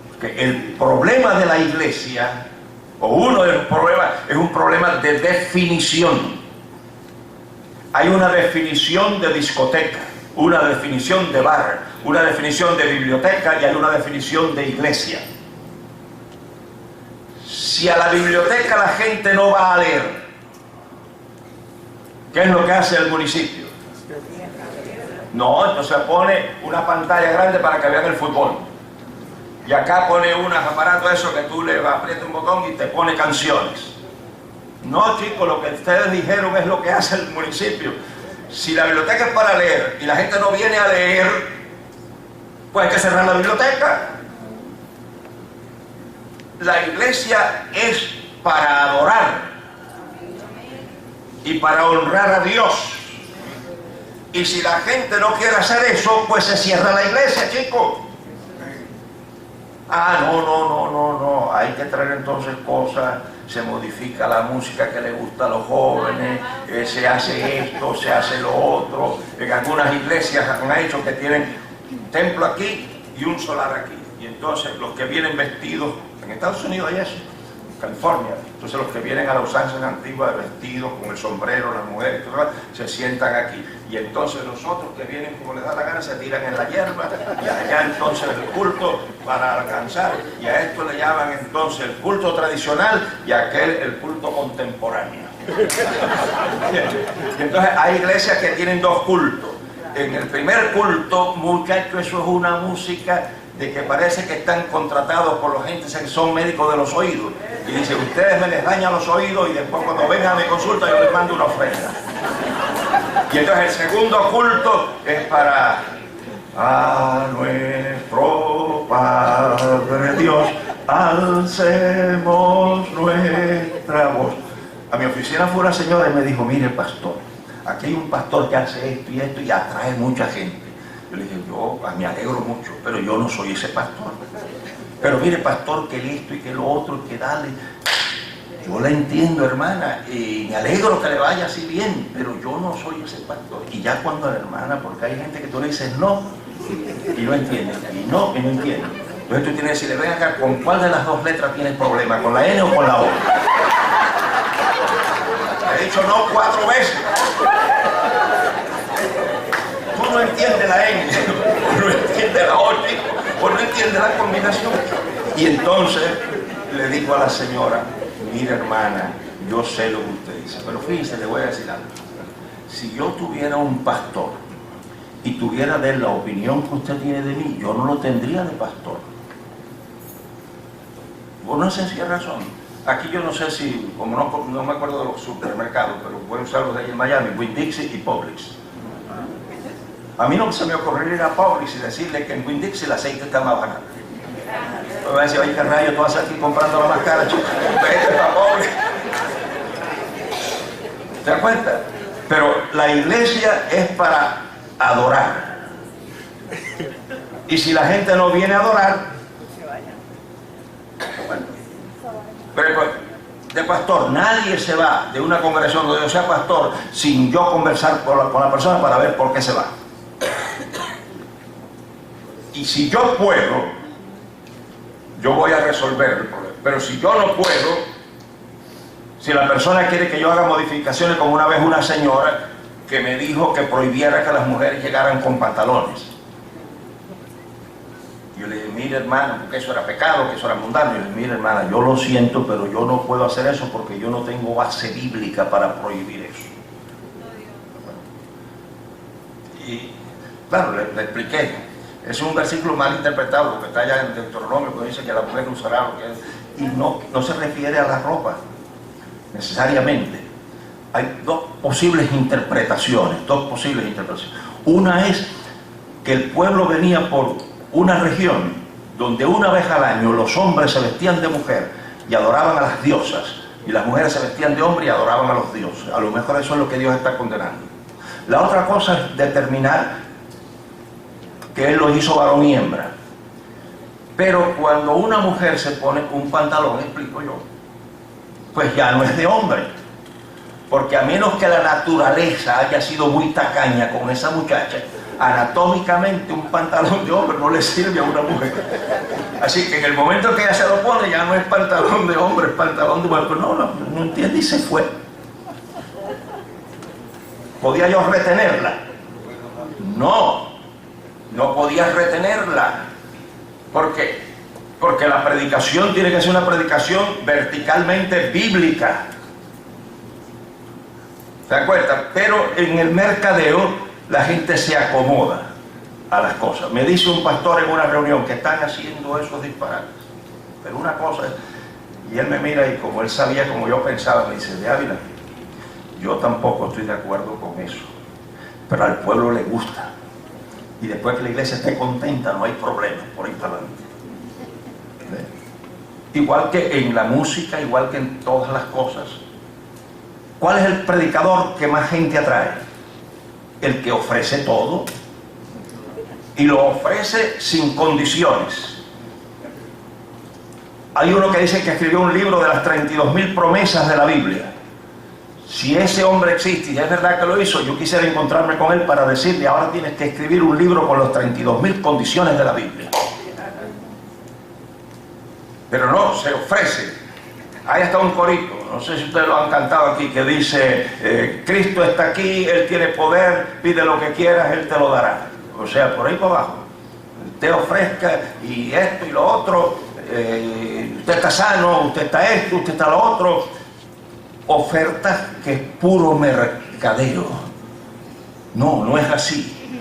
Porque el problema de la iglesia, o uno de los problemas, es un problema de definición. Hay una definición de discoteca, una definición de bar, una definición de biblioteca y hay una definición de iglesia. Si a la biblioteca la gente no va a leer, ¿qué es lo que hace el municipio? No, entonces pone una pantalla grande para que vean el fútbol. Y acá pone un aparato eso que tú le aprietas un botón y te pone canciones. No, chicos, lo que ustedes dijeron es lo que hace el municipio. Si la biblioteca es para leer y la gente no viene a leer, pues hay que cerrar la biblioteca. La iglesia es para adorar y para honrar a Dios. Y si la gente no quiere hacer eso, pues se cierra la iglesia, chicos. No, hay que traer entonces cosas, se modifica la música que le gusta a los jóvenes, se hace esto, se hace lo otro. En algunas iglesias han hecho que tienen un templo aquí y un solar aquí. Y entonces los que vienen vestidos, en Estados Unidos hay eso, en California, Entonces los que vienen a la usanza antigua de vestidos, con el sombrero, las mujeres, se sientan aquí. Y entonces los otros que vienen como les da la gana se tiran en la hierba, y allá entonces el culto para alcanzar. Y a esto le llaman entonces el culto tradicional y a aquel el culto contemporáneo. Y entonces hay iglesias que tienen dos cultos. En el primer culto, muchachos, eso es una música de que parece que están contratados por los gentes que son médicos de los oídos. Y dice, ustedes me les dañan los oídos y después cuando vengan a mi consulta yo les mando una ofrenda. Y entonces el segundo culto es para a nuestro Padre Dios, alcemos nuestra voz. A mi oficina fue una señora y me dijo, mire pastor, aquí hay un pastor que hace esto y atrae mucha gente. Yo le dije, yo me alegro mucho, pero yo no soy ese pastor. Pero mire pastor, que esto y que lo otro, que dale. Yo la entiendo, hermana, y me alegro que le vaya así bien, pero yo no soy ese pastor. Y ya cuando la hermana, porque hay gente que tú le dices no, y no entiende, y no entiende. Entonces tú tienes que decirle, ven acá, ¿con cuál de las dos letras tienes problema? ¿Con la N o con la O? He dicho no 4 veces. Tú no entiendes la N, no entiendes la O, o no entiendes la combinación. Y entonces le digo a la señora, mira hermana, yo sé lo que usted dice, pero fíjese, le voy a decir algo. Si yo tuviera un pastor y tuviera de él la opinión que usted tiene de mí, yo no lo tendría de pastor. Por una sencilla razón. Aquí yo no sé si, como no me acuerdo de los supermercados, pero voy a usar los de ahí en Miami, Winn-Dixie y Publix. A mí no se me ocurriría ir a Publix y decirle que en Winn-Dixie el aceite está más barato. Me va a decir, oye, ¿qué rayo tú vas aquí comprando la más cara, chico? Vete para Publix. ¿Te das cuenta? Pero la iglesia es para adorar. Y si la gente no viene a adorar, bueno. Pero de pastor, nadie se va de una congregación donde yo sea pastor sin yo conversar con la persona para ver por qué se va. Y si yo puedo, yo voy a resolver el problema. Pero si yo no puedo, si la persona quiere que yo haga modificaciones, como una vez una señora que me dijo que prohibiera que las mujeres llegaran con pantalones. Yo le dije, mire hermano, porque eso era pecado, que eso era mundano. Yo le dije, mire hermana, yo lo siento, pero yo no puedo hacer eso porque yo no tengo base bíblica para prohibir eso. Y claro, le expliqué. Es un versículo mal interpretado, porque está allá en Deuteronomio, que dice que la mujer usará lo que es. Y no se refiere a la ropa, necesariamente. Hay dos posibles interpretaciones. Una es que el pueblo venía por una región donde una vez al año los hombres se vestían de mujer y adoraban a las diosas, y las mujeres se vestían de hombre y adoraban a los dioses. A lo mejor eso es lo que Dios está condenando. La otra cosa es determinar que Él los hizo varón y hembra. Pero cuando una mujer se pone un pantalón, explico yo, pues ya no es de hombre. Porque a menos que la naturaleza haya sido muy tacaña con esa muchacha, anatómicamente un pantalón de hombre no le sirve a una mujer. Así que en el momento que ella se lo pone, ya no es pantalón de hombre, es pantalón de mujer. Pero no entiende y se fue. ¿Podía yo retenerla? No podía retenerla. ¿Por qué? Porque la predicación tiene que ser una predicación verticalmente bíblica. ¿Se acuerdan? Pero en el mercadeo la gente se acomoda a las cosas. Me dice un pastor en una reunión que están haciendo esos disparates. Pero una cosa es, y él me mira y como él sabía, como yo pensaba, me dice, de Ávila, yo tampoco estoy de acuerdo con eso. Pero al pueblo le gusta. Y después que la iglesia esté contenta, no hay problema por ahí para adelante. Igual que en la música, igual que en todas las cosas. ¿Cuál es el predicador que más gente atrae? El que ofrece todo y lo ofrece sin condiciones. Hay uno que dice que escribió un libro de las 32.000 promesas de la Biblia. Si ese hombre existe y es verdad que lo hizo, yo quisiera encontrarme con él para decirle, ahora tienes que escribir un libro con las 32.000 condiciones de la Biblia. Pero no, se ofrece. Hay hasta un corito, no sé si ustedes lo han cantado aquí, que dice, Cristo está aquí, Él tiene poder, pide lo que quieras, Él te lo dará. O sea, por ahí para abajo. Te ofrezca y esto y lo otro, usted está sano, usted está esto, usted está lo otro. Ofertas que es puro mercadeo. No, no es así.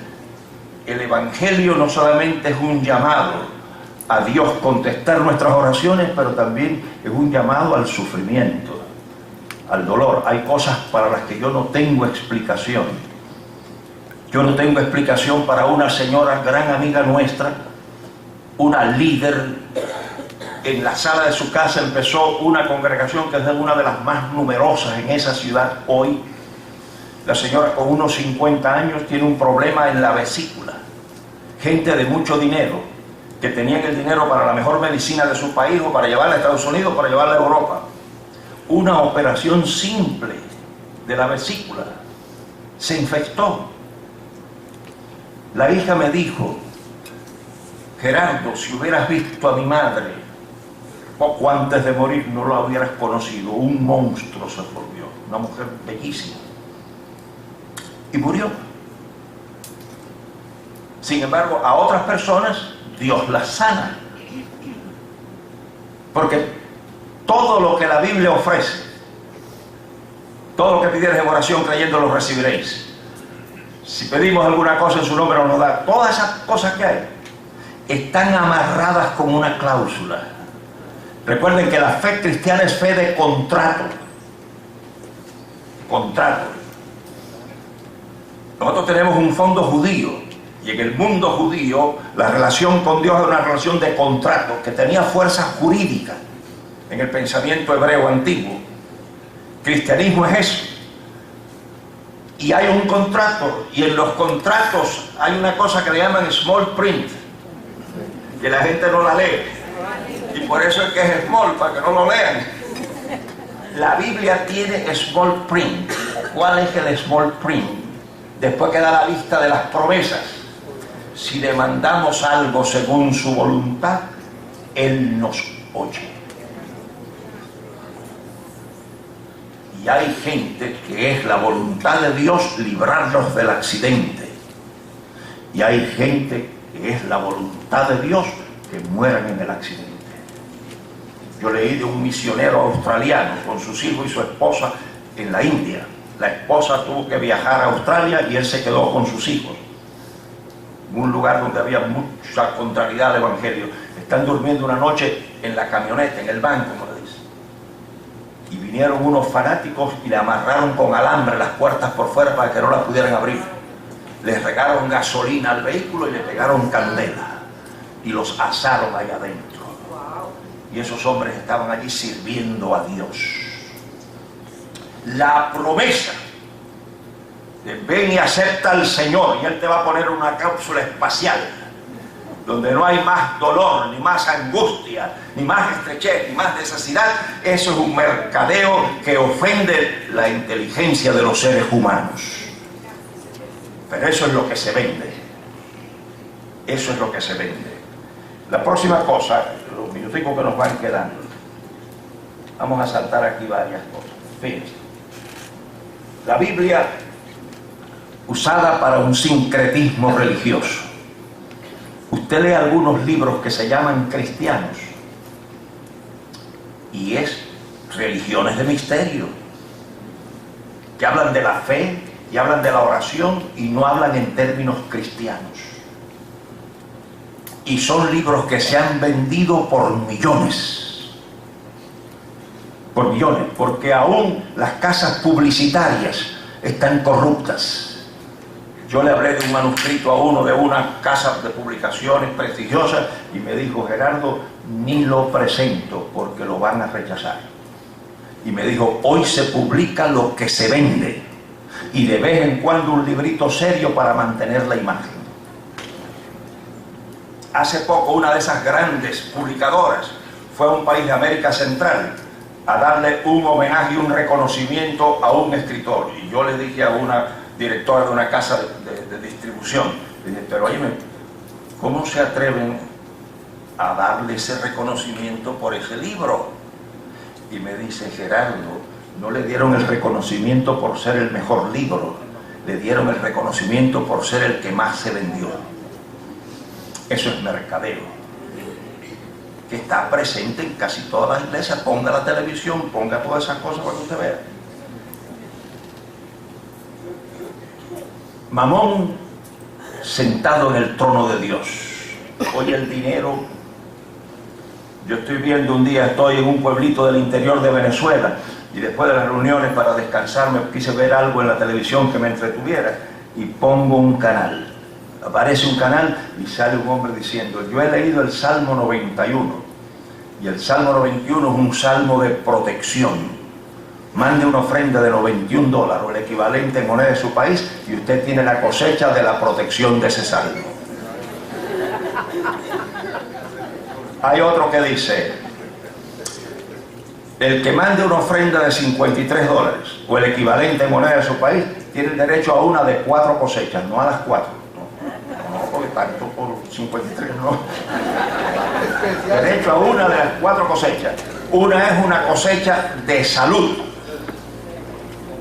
El Evangelio no solamente es un llamado a Dios contestar nuestras oraciones, pero también es un llamado al sufrimiento, al dolor. Hay cosas para las que yo no tengo explicación. Yo no tengo explicación para una señora gran amiga nuestra, una líder. En la sala de su casa empezó una congregación que es una de las más numerosas en esa ciudad hoy. La señora con unos 50 años tiene un problema en la vesícula. Gente de mucho dinero, que tenían el dinero para la mejor medicina de su país o para llevarla a Estados Unidos, para llevarla a Europa. Una operación simple de la vesícula. Se infectó. La hija me dijo, Gerardo, si hubieras visto a mi madre poco antes de morir, no la hubieras conocido. Un monstruo se volvió, una mujer bellísima. Y murió. Sin embargo, a otras personas Dios las sana. Porque todo lo que la Biblia ofrece, todo lo que pidieres en oración creyendo lo recibiréis. Si pedimos alguna cosa en su nombre nos da. Todas esas cosas que hay están amarradas con una cláusula. Recuerden que la fe cristiana es fe de contrato. Contrato. Nosotros tenemos un fondo judío. Y en el mundo judío, la relación con Dios es una relación de contrato que tenía fuerza jurídica en el pensamiento hebreo antiguo. Cristianismo es eso. Y hay un contrato, y en los contratos hay una cosa que le llaman small print, que la gente no la lee. Y por eso es que es small, para que no lo lean. La Biblia tiene small print. ¿Cuál es el small print? Después queda la lista de las promesas. Si demandamos algo según su voluntad, Él nos oye. Y hay gente que es la voluntad de Dios librarlos del accidente. Y hay gente que es la voluntad de Dios que mueran en el accidente. Yo leí de un misionero australiano con sus hijos y su esposa en la India. La esposa tuvo que viajar a Australia y él se quedó con sus hijos. En un lugar donde había mucha contrariedad al Evangelio. Están durmiendo una noche en la camioneta, en el van, como le dice. Y vinieron unos fanáticos y le amarraron con alambre las puertas por fuera para que no las pudieran abrir. Les regaron gasolina al vehículo y le pegaron candela. Y los asaron allá adentro. Y esos hombres estaban allí sirviendo a Dios. La promesa de ven y acepta al Señor y Él te va a poner una cápsula espacial donde no hay más dolor, ni más angustia, ni más estrechez, ni más necesidad. Eso es un mercadeo que ofende la inteligencia de los seres humanos. Pero eso es lo que se vende. Eso es lo que se vende. La próxima cosa, los minuticos que nos van quedando, vamos a saltar aquí varias cosas. Fíjense. La Biblia usada para un sincretismo religioso. Usted lee algunos libros que se llaman cristianos y es religiones de misterio, que hablan de la fe y hablan de la oración y no hablan en términos cristianos. Y son libros que se han vendido por millones, porque aún las casas publicitarias están corruptas. Yo le hablé de un manuscrito a uno de una casa de publicaciones prestigiosas y me dijo, Gerardo, ni lo presento porque lo van a rechazar. Y me dijo, hoy se publica lo que se vende y de vez en cuando un librito serio para mantener la imagen. Hace poco una de esas grandes publicadoras fue a un país de América Central a darle un homenaje y un reconocimiento a un escritor. Y yo le dije a una directora de una casa de distribución, le dije, pero óyeme, ¿cómo se atreven a darle ese reconocimiento por ese libro? y me dice: Gerardo, no le dieron el reconocimiento por ser el mejor libro, le dieron el reconocimiento por ser el que más se vendió. Eso es mercadeo, que está presente en casi todas las iglesias. Ponga la televisión, ponga todas esas cosas para que usted vea. Mamón sentado en el trono de Dios. Hoy el dinero, yo estoy viendo un día, estoy en un pueblito del interior de Venezuela, y después de las reuniones, para descansar, me quise ver algo en la televisión que me entretuviera, y pongo un canal. Aparece un canal y sale un hombre diciendo: yo he leído el Salmo 91, y el Salmo 91 es un salmo de protección. Mande una ofrenda de $91 o el equivalente en moneda de su país, y usted tiene la cosecha de la protección de ese salmo. Hay otro que dice: el que mande una ofrenda de $53 o el equivalente en moneda de su país tiene el derecho a una de 4 cosechas, no a las 4. No, porque tanto por 53 no. Derecho a una de las 4 cosechas. Una es una cosecha de salud.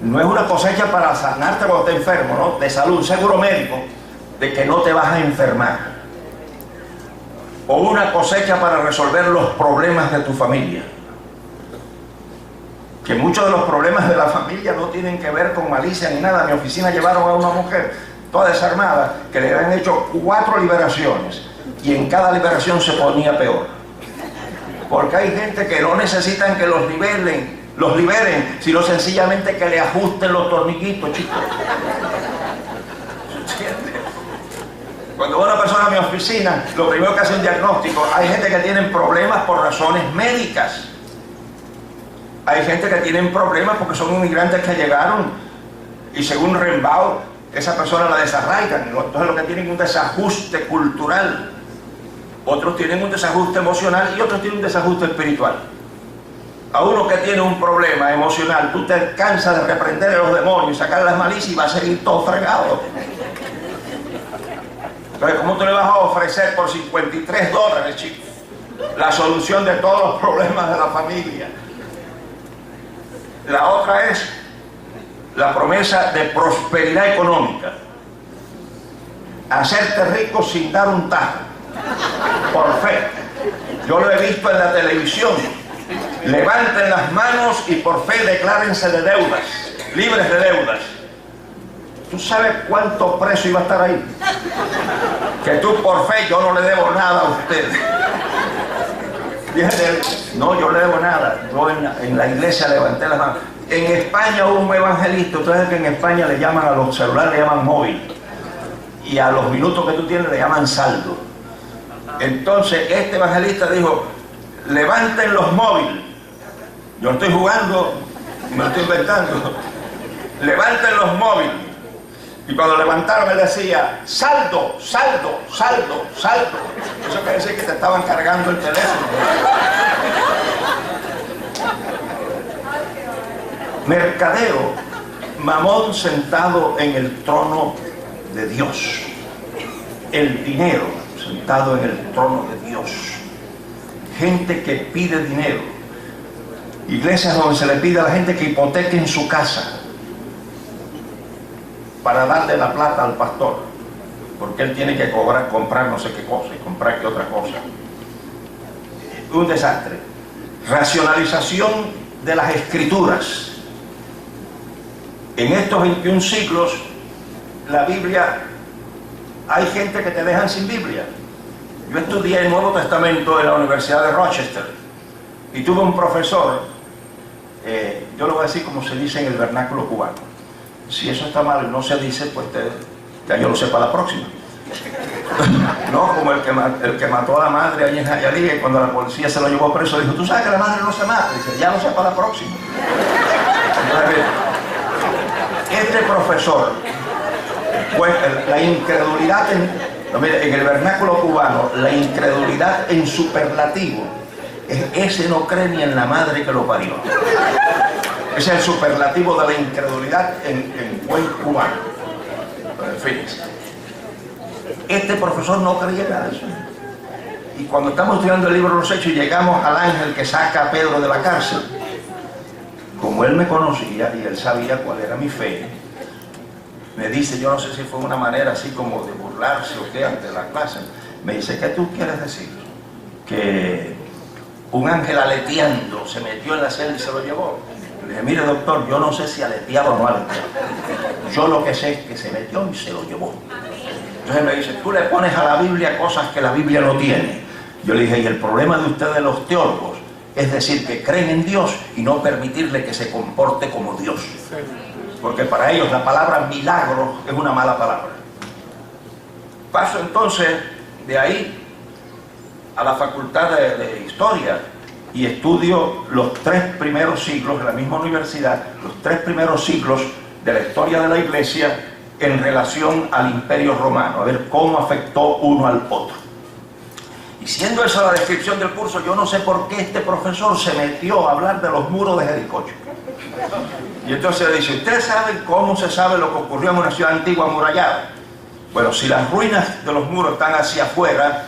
No es una cosecha para sanarte cuando estés enfermo, ¿no? De salud, un seguro médico de que no te vas a enfermar. O una cosecha para resolver los problemas de tu familia. Que muchos de los problemas de la familia no tienen que ver con malicia ni nada. A mi oficina llevaron a una mujer toda desarmada que le habían hecho 4 liberaciones, y en cada liberación se ponía peor. Porque hay gente que no necesitan que los liberen, sino sencillamente que le ajusten los tornillitos, chicos. ¿Entiendes? Cuando va una persona a mi oficina, lo primero que hace un diagnóstico. Hay gente que tiene problemas por razones médicas. Hay gente que tiene problemas porque son inmigrantes que llegaron y según Rimbaud, esa persona la desarraigan. Entonces lo que tienen es un desajuste cultural. Otros tienen un desajuste emocional y otros tienen un desajuste espiritual. A uno que tiene un problema emocional, tú te cansas de reprender a los demonios y sacar las malicias y va a seguir todo fregado. Entonces, ¿cómo tú le vas a ofrecer por $53, chicos, la solución de todos los problemas de la familia? La otra es la promesa de prosperidad económica. Hacerte rico sin dar un tajo, por fe. Yo lo he visto en la televisión. Levanten las manos y por fe declárense de deudas, libres de deudas. ¿Tú sabes cuánto precio iba a estar ahí? Que tú por fe: yo no le debo nada a usted. No, yo le debo nada. Yo en la iglesia levanté las manos. En España hubo un evangelista. Ustedes saben que en España le llaman a los celulares, le llaman móvil, y a los minutos que tú tienes le llaman saldo. Entonces este evangelista dijo: levanten los móviles. Yo estoy jugando, me lo estoy inventando. Levanten los móviles. Y cuando levantaron, él decía: saldo, saldo, saldo, saldo. Eso quiere decir que te estaban cargando el teléfono. Mercadeo, Mamón sentado en el trono de Dios. El dinero sentado en el trono de Dios. Gente que pide dinero. Iglesias donde se le pide a la gente que hipotequen su casa para darle la plata al pastor, porque él tiene que comprar no sé qué cosa y comprar qué otra cosa. Un desastre. Racionalización de las escrituras. En estos 21 siglos, la Biblia, hay gente que te dejan sin Biblia. Yo estudié el Nuevo Testamento en la Universidad de Rochester y tuve un profesor, yo lo voy a decir como se dice en el vernáculo cubano. Si eso está mal y no se dice, pues ya yo lo sé para la próxima. No, como el que mató a la madre allí en Jayalía, y cuando la policía se lo llevó preso, dijo: tú sabes que la madre no se mata. Dice: ya lo sé para la próxima. Este profesor, pues la incredulidad en el vernáculo cubano, la incredulidad en superlativo, ese no cree ni en la madre que lo parió. Ese es el superlativo de la incredulidad en buen cubano. En fin, este profesor no creía nada de eso. Y cuando estamos estudiando el libro de los Hechos y llegamos al ángel que saca a Pedro de la cárcel, como él me conocía y él sabía cuál era mi fe, me dice, yo no sé si fue una manera así como de burlarse o qué ante la clase, me dice, ¿qué tú quieres decir? Que un ángel aleteando se metió en la celda y se lo llevó. Le dije, mire doctor, yo no sé si aleteaba o no aleteaba. Yo lo que sé es que se metió y se lo llevó. Entonces me dice, tú le pones a la Biblia cosas que la Biblia no tiene. Yo le dije, y el problema de ustedes los teólogos es decir que creen en Dios y no permitirle que se comporte como Dios. Porque para ellos la palabra milagro es una mala palabra. Paso entonces de ahí a la facultad de Historia y estudio los 3 primeros siglos de la misma universidad, los 3 primeros siglos de la historia de la Iglesia en relación al Imperio Romano, a ver cómo afectó uno al otro. Y siendo esa la descripción del curso, yo no sé por qué este profesor se metió a hablar de los muros de Jericó. Y entonces dice, ¿ustedes saben cómo se sabe lo que ocurrió en una ciudad antigua amurallada? Bueno, si las ruinas de los muros están hacia afuera,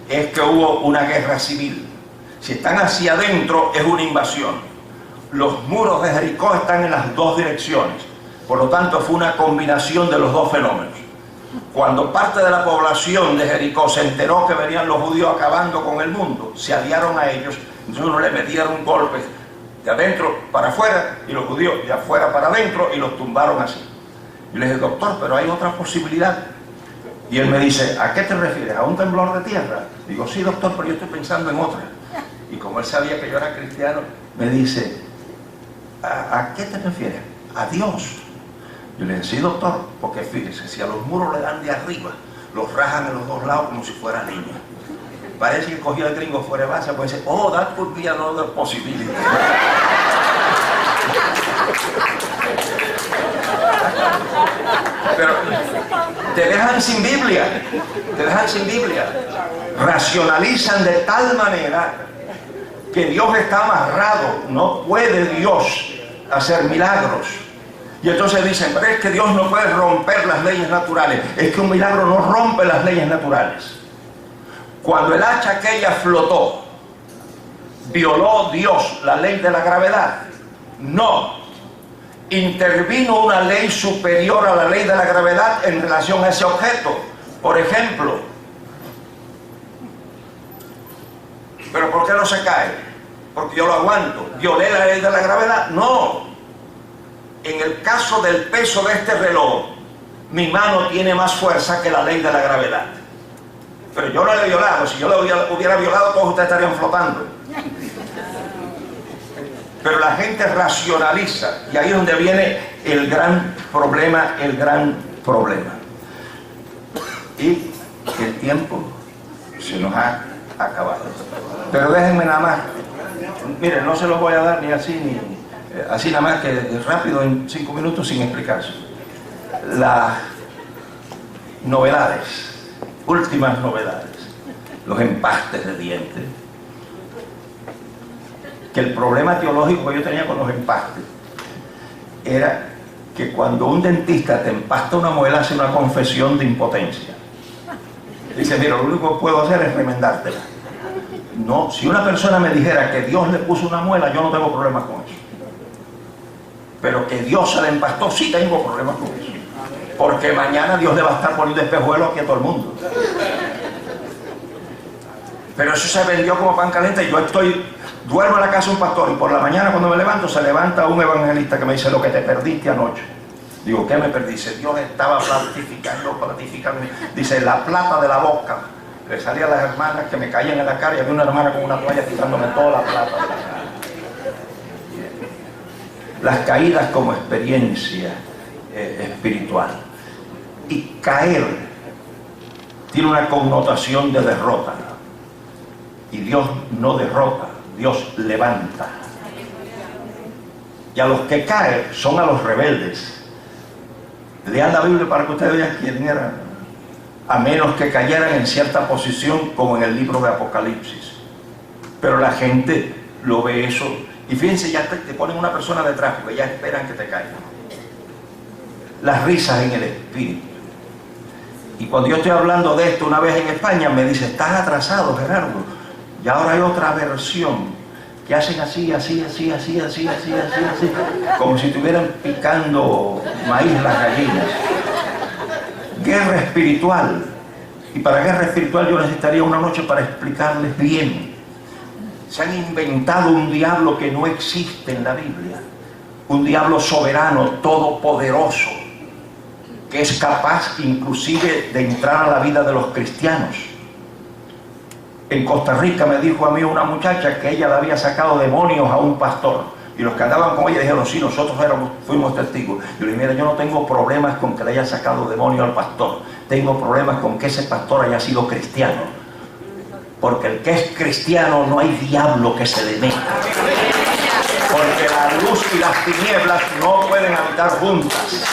es que hubo una guerra civil. Si están hacia adentro, es una invasión. Los muros de Jericó están en las 2 direcciones. Por lo tanto, fue una combinación de los 2 fenómenos. Cuando parte de la población de Jericó se enteró que venían los judíos acabando con el mundo, se aliaron a ellos, entonces uno le metieron un golpe de adentro para afuera y los judíos de afuera para adentro y los tumbaron así. Yo le dije, doctor, pero hay otra posibilidad. Y él me dice, ¿a qué te refieres? ¿A un temblor de tierra? Digo, sí, doctor, pero yo estoy pensando en otra. Y como él sabía que yo era cristiano, me dice, ¿a qué te refieres? A Dios. Yo le dije, sí, doctor, porque fíjese, si a los muros le dan de arriba, los rajan en los 2 lados como si fuera leña. Parece que cogió el gringo fuera de base, pues dice, oh, that could be another possibility. Pero te dejan sin Biblia, te dejan sin Biblia. Racionalizan de tal manera que Dios está amarrado, no puede Dios hacer milagros. Y entonces dicen, pero es que Dios no puede romper las leyes naturales. Es que un milagro no rompe las leyes naturales. Cuando el hacha aquella flotó, ¿violó Dios la ley de la gravedad? No. Intervino una ley superior a la ley de la gravedad en relación a ese objeto. Por ejemplo, ¿pero por qué no se cae? Porque yo lo aguanto. ¿Violé la ley de la gravedad? No. En el caso del peso de este reloj, mi mano tiene más fuerza que la ley de la gravedad. Pero yo no lo he violado. Si yo lo hubiera violado, todos ustedes estarían flotando. Pero la gente racionaliza, y ahí es donde viene el gran problema, Y el tiempo se nos ha acabado. Pero déjenme nada más, miren, no se los voy a dar ni así, ni así nada más que rápido, en 5 minutos, sin explicarse. Las novedades, últimas novedades, los empastes de dientes. Que el problema teológico que yo tenía con los empastes era que cuando un dentista te empasta una muela, hace una confesión de impotencia. Dice, mira, lo único que puedo hacer es remendártela. No, si una persona me dijera que Dios le puso una muela, yo no tengo problemas con eso. Pero que Dios se la empastó, sí tengo problemas con eso. Porque mañana Dios le va a estar poniendo espejuelos aquí a todo el mundo. Pero eso se vendió como pan caliente y yo duermo en la casa de un pastor y por la mañana cuando me levanto se levanta un evangelista que me dice, lo que te perdiste anoche. Digo, ¿qué me perdí? Dice, Dios estaba platificando. Dice, la plata de la boca. Le salía a las hermanas que me caían en la cara y había una hermana con una toalla quitándome toda la plata de la cara. Las caídas como experiencia espiritual. Y caer tiene una connotación de derrota. Y Dios no derrota, Dios levanta. Y a los que caen son a los rebeldes. Lean la Biblia para que ustedes vean quién eran. A menos que cayeran en cierta posición, como en el libro de Apocalipsis. Pero la gente lo ve eso. Y fíjense, ya te ponen una persona detrás, porque ya esperan que te caigan. Las risas en el espíritu. Y cuando yo estoy hablando de esto una vez en España, me dice, estás atrasado, Gerardo. Y ahora hay otra versión que hacen así, como si estuvieran picando maíz las gallinas. Guerra espiritual. Y para guerra espiritual yo necesitaría una noche para explicarles bien. Se han inventado un diablo que no existe en la Biblia. Un diablo soberano, todopoderoso, que es capaz inclusive de entrar a la vida de los cristianos. En Costa Rica me dijo a mí una muchacha que ella le había sacado demonios a un pastor, y los que andaban con ella dijeron, sí, nosotros fuimos testigos. Yo le dije, mira, yo no tengo problemas con que le haya sacado demonios al pastor, tengo problemas con que ese pastor haya sido cristiano, porque el que es cristiano no hay diablo que se le meta, porque la luz y las tinieblas no pueden habitar juntas.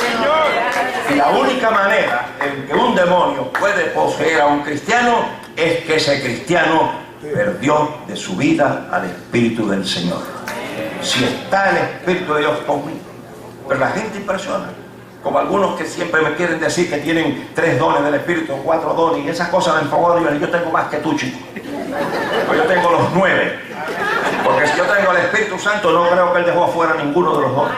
Y la única manera en que un demonio puede poseer a un cristiano es que ese cristiano perdió de su vida al Espíritu del Señor. Si está el Espíritu de Dios conmigo. Pero la gente impresiona, como algunos que siempre me quieren decir que tienen 3 dones del Espíritu, 4 dones, y esas cosas me enfocan. Yo tengo más que tú, chico. Pues yo tengo los 9. Porque si yo tengo el Espíritu Santo, no creo que Él dejó afuera ninguno de los dones.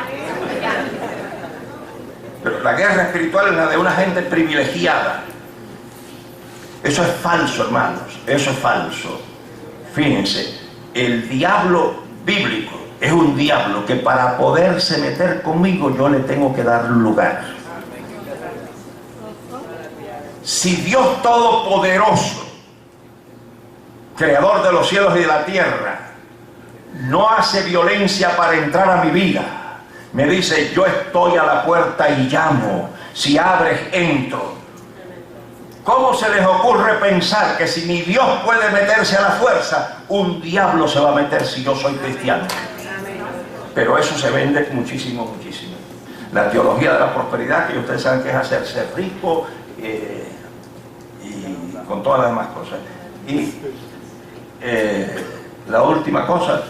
Pero la guerra espiritual es la de una gente privilegiada. Eso es falso, hermanos, eso es falso. Fíjense, el diablo bíblico es un diablo que para poderse meter conmigo yo le tengo que dar lugar. Si Dios Todopoderoso, Creador de los cielos y de la tierra, no hace violencia para entrar a mi vida, me dice, yo estoy a la puerta y llamo, si abres entro. ¿Cómo se les ocurre pensar que si mi Dios puede meterse a la fuerza, un diablo se va a meter si yo soy cristiano? Pero eso se vende muchísimo, muchísimo. La teología de la prosperidad, que ustedes saben que es hacerse rico y con todas las demás cosas. Y la última cosa,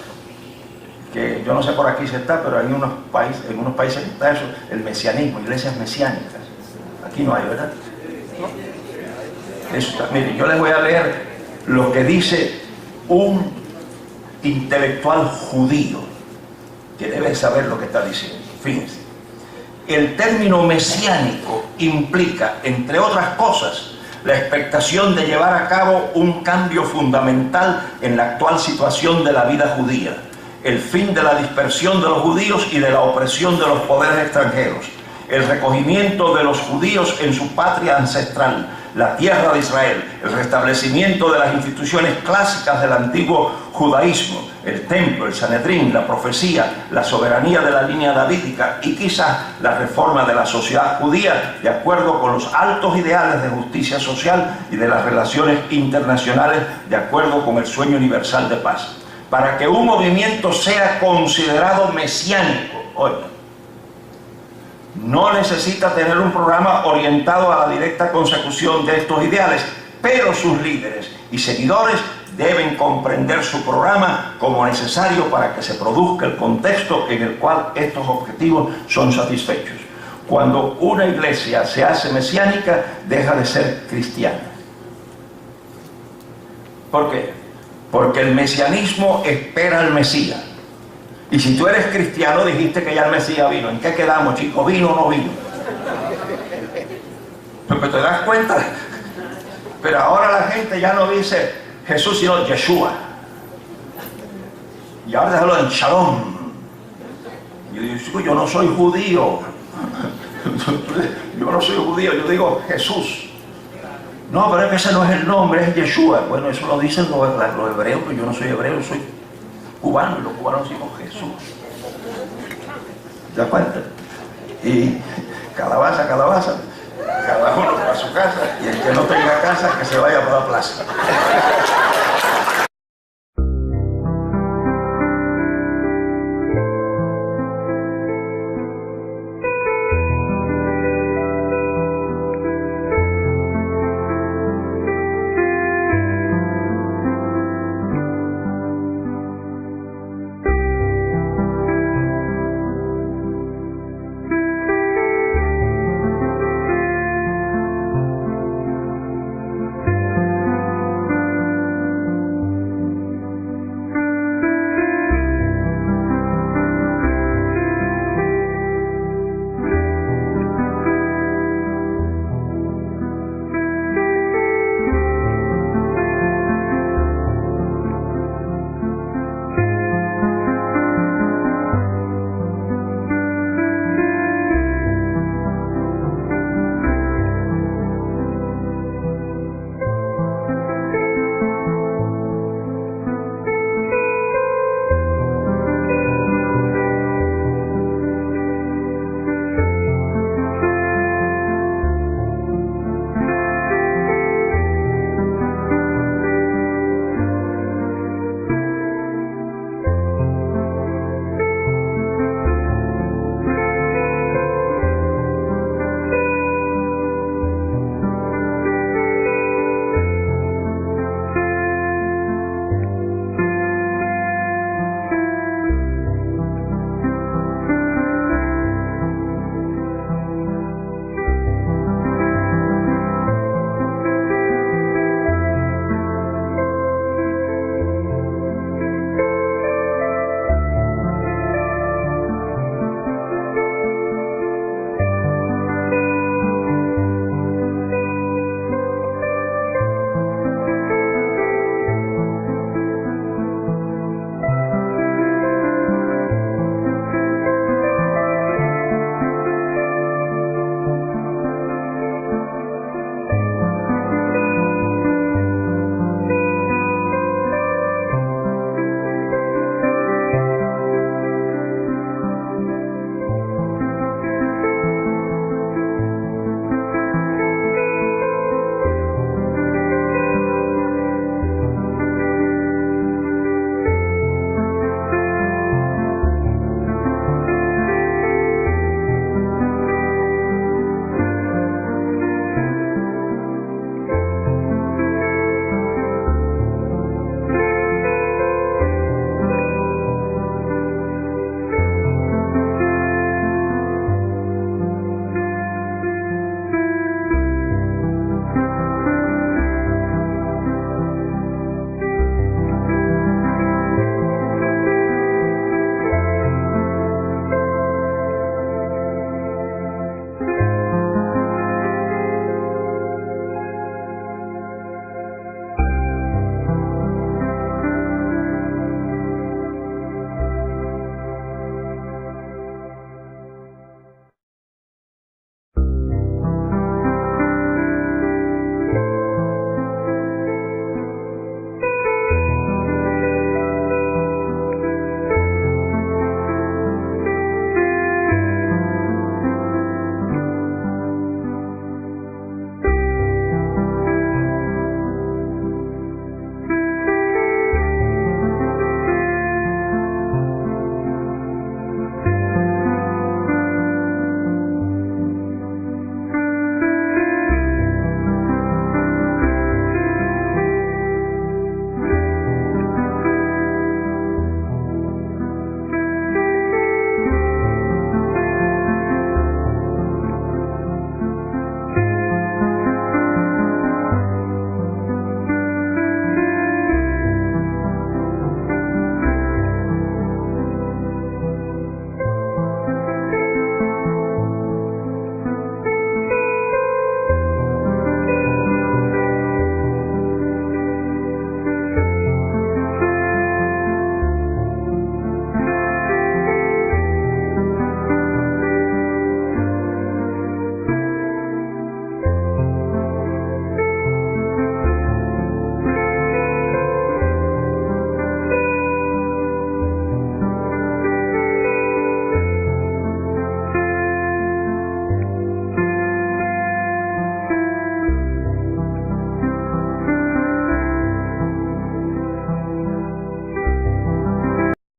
que yo no sé por aquí si está, pero hay en unos países está eso, el mesianismo, iglesias mesiánicas. Aquí no hay, ¿verdad? Miren, yo les voy a leer lo que dice un intelectual judío que debe saber lo que está diciendo. Fíjense, el término mesiánico implica, entre otras cosas, la expectación de llevar a cabo un cambio fundamental en la actual situación de la vida judía, el fin de la dispersión de los judíos y de la opresión de los poderes extranjeros, el recogimiento de los judíos en su patria ancestral, la tierra de Israel, el restablecimiento de las instituciones clásicas del antiguo judaísmo, el templo, el Sanedrín, la profecía, la soberanía de la línea davídica y quizás la reforma de la sociedad judía de acuerdo con los altos ideales de justicia social y de las relaciones internacionales de acuerdo con el sueño universal de paz. Para que un movimiento sea considerado mesiánico, oigan, no necesita tener un programa orientado a la directa consecución de estos ideales, pero sus líderes y seguidores deben comprender su programa como necesario para que se produzca el contexto en el cual estos objetivos son satisfechos. Cuando una iglesia se hace mesiánica, deja de ser cristiana. ¿Por qué? Porque el mesianismo espera al Mesías. Y si tú eres cristiano, dijiste que ya el Mesías vino. ¿En qué quedamos, chicos? ¿Vino o no vino? Pero te das cuenta. Pero ahora la gente ya no dice Jesús, sino Yeshua. Y ahora déjalo en Shalom. Y yo digo, yo no soy judío. Yo no soy judío, yo digo Jesús. No, pero es que ese no es el nombre, es Yeshua. Bueno, eso lo dicen los hebreos, pero yo no soy hebreo, soy cubano, y los cubanos decimos Jesús. ¿Te das cuenta? Y calabaza, calabaza, cada uno para su casa, y el que no tenga casa, que se vaya para la plaza.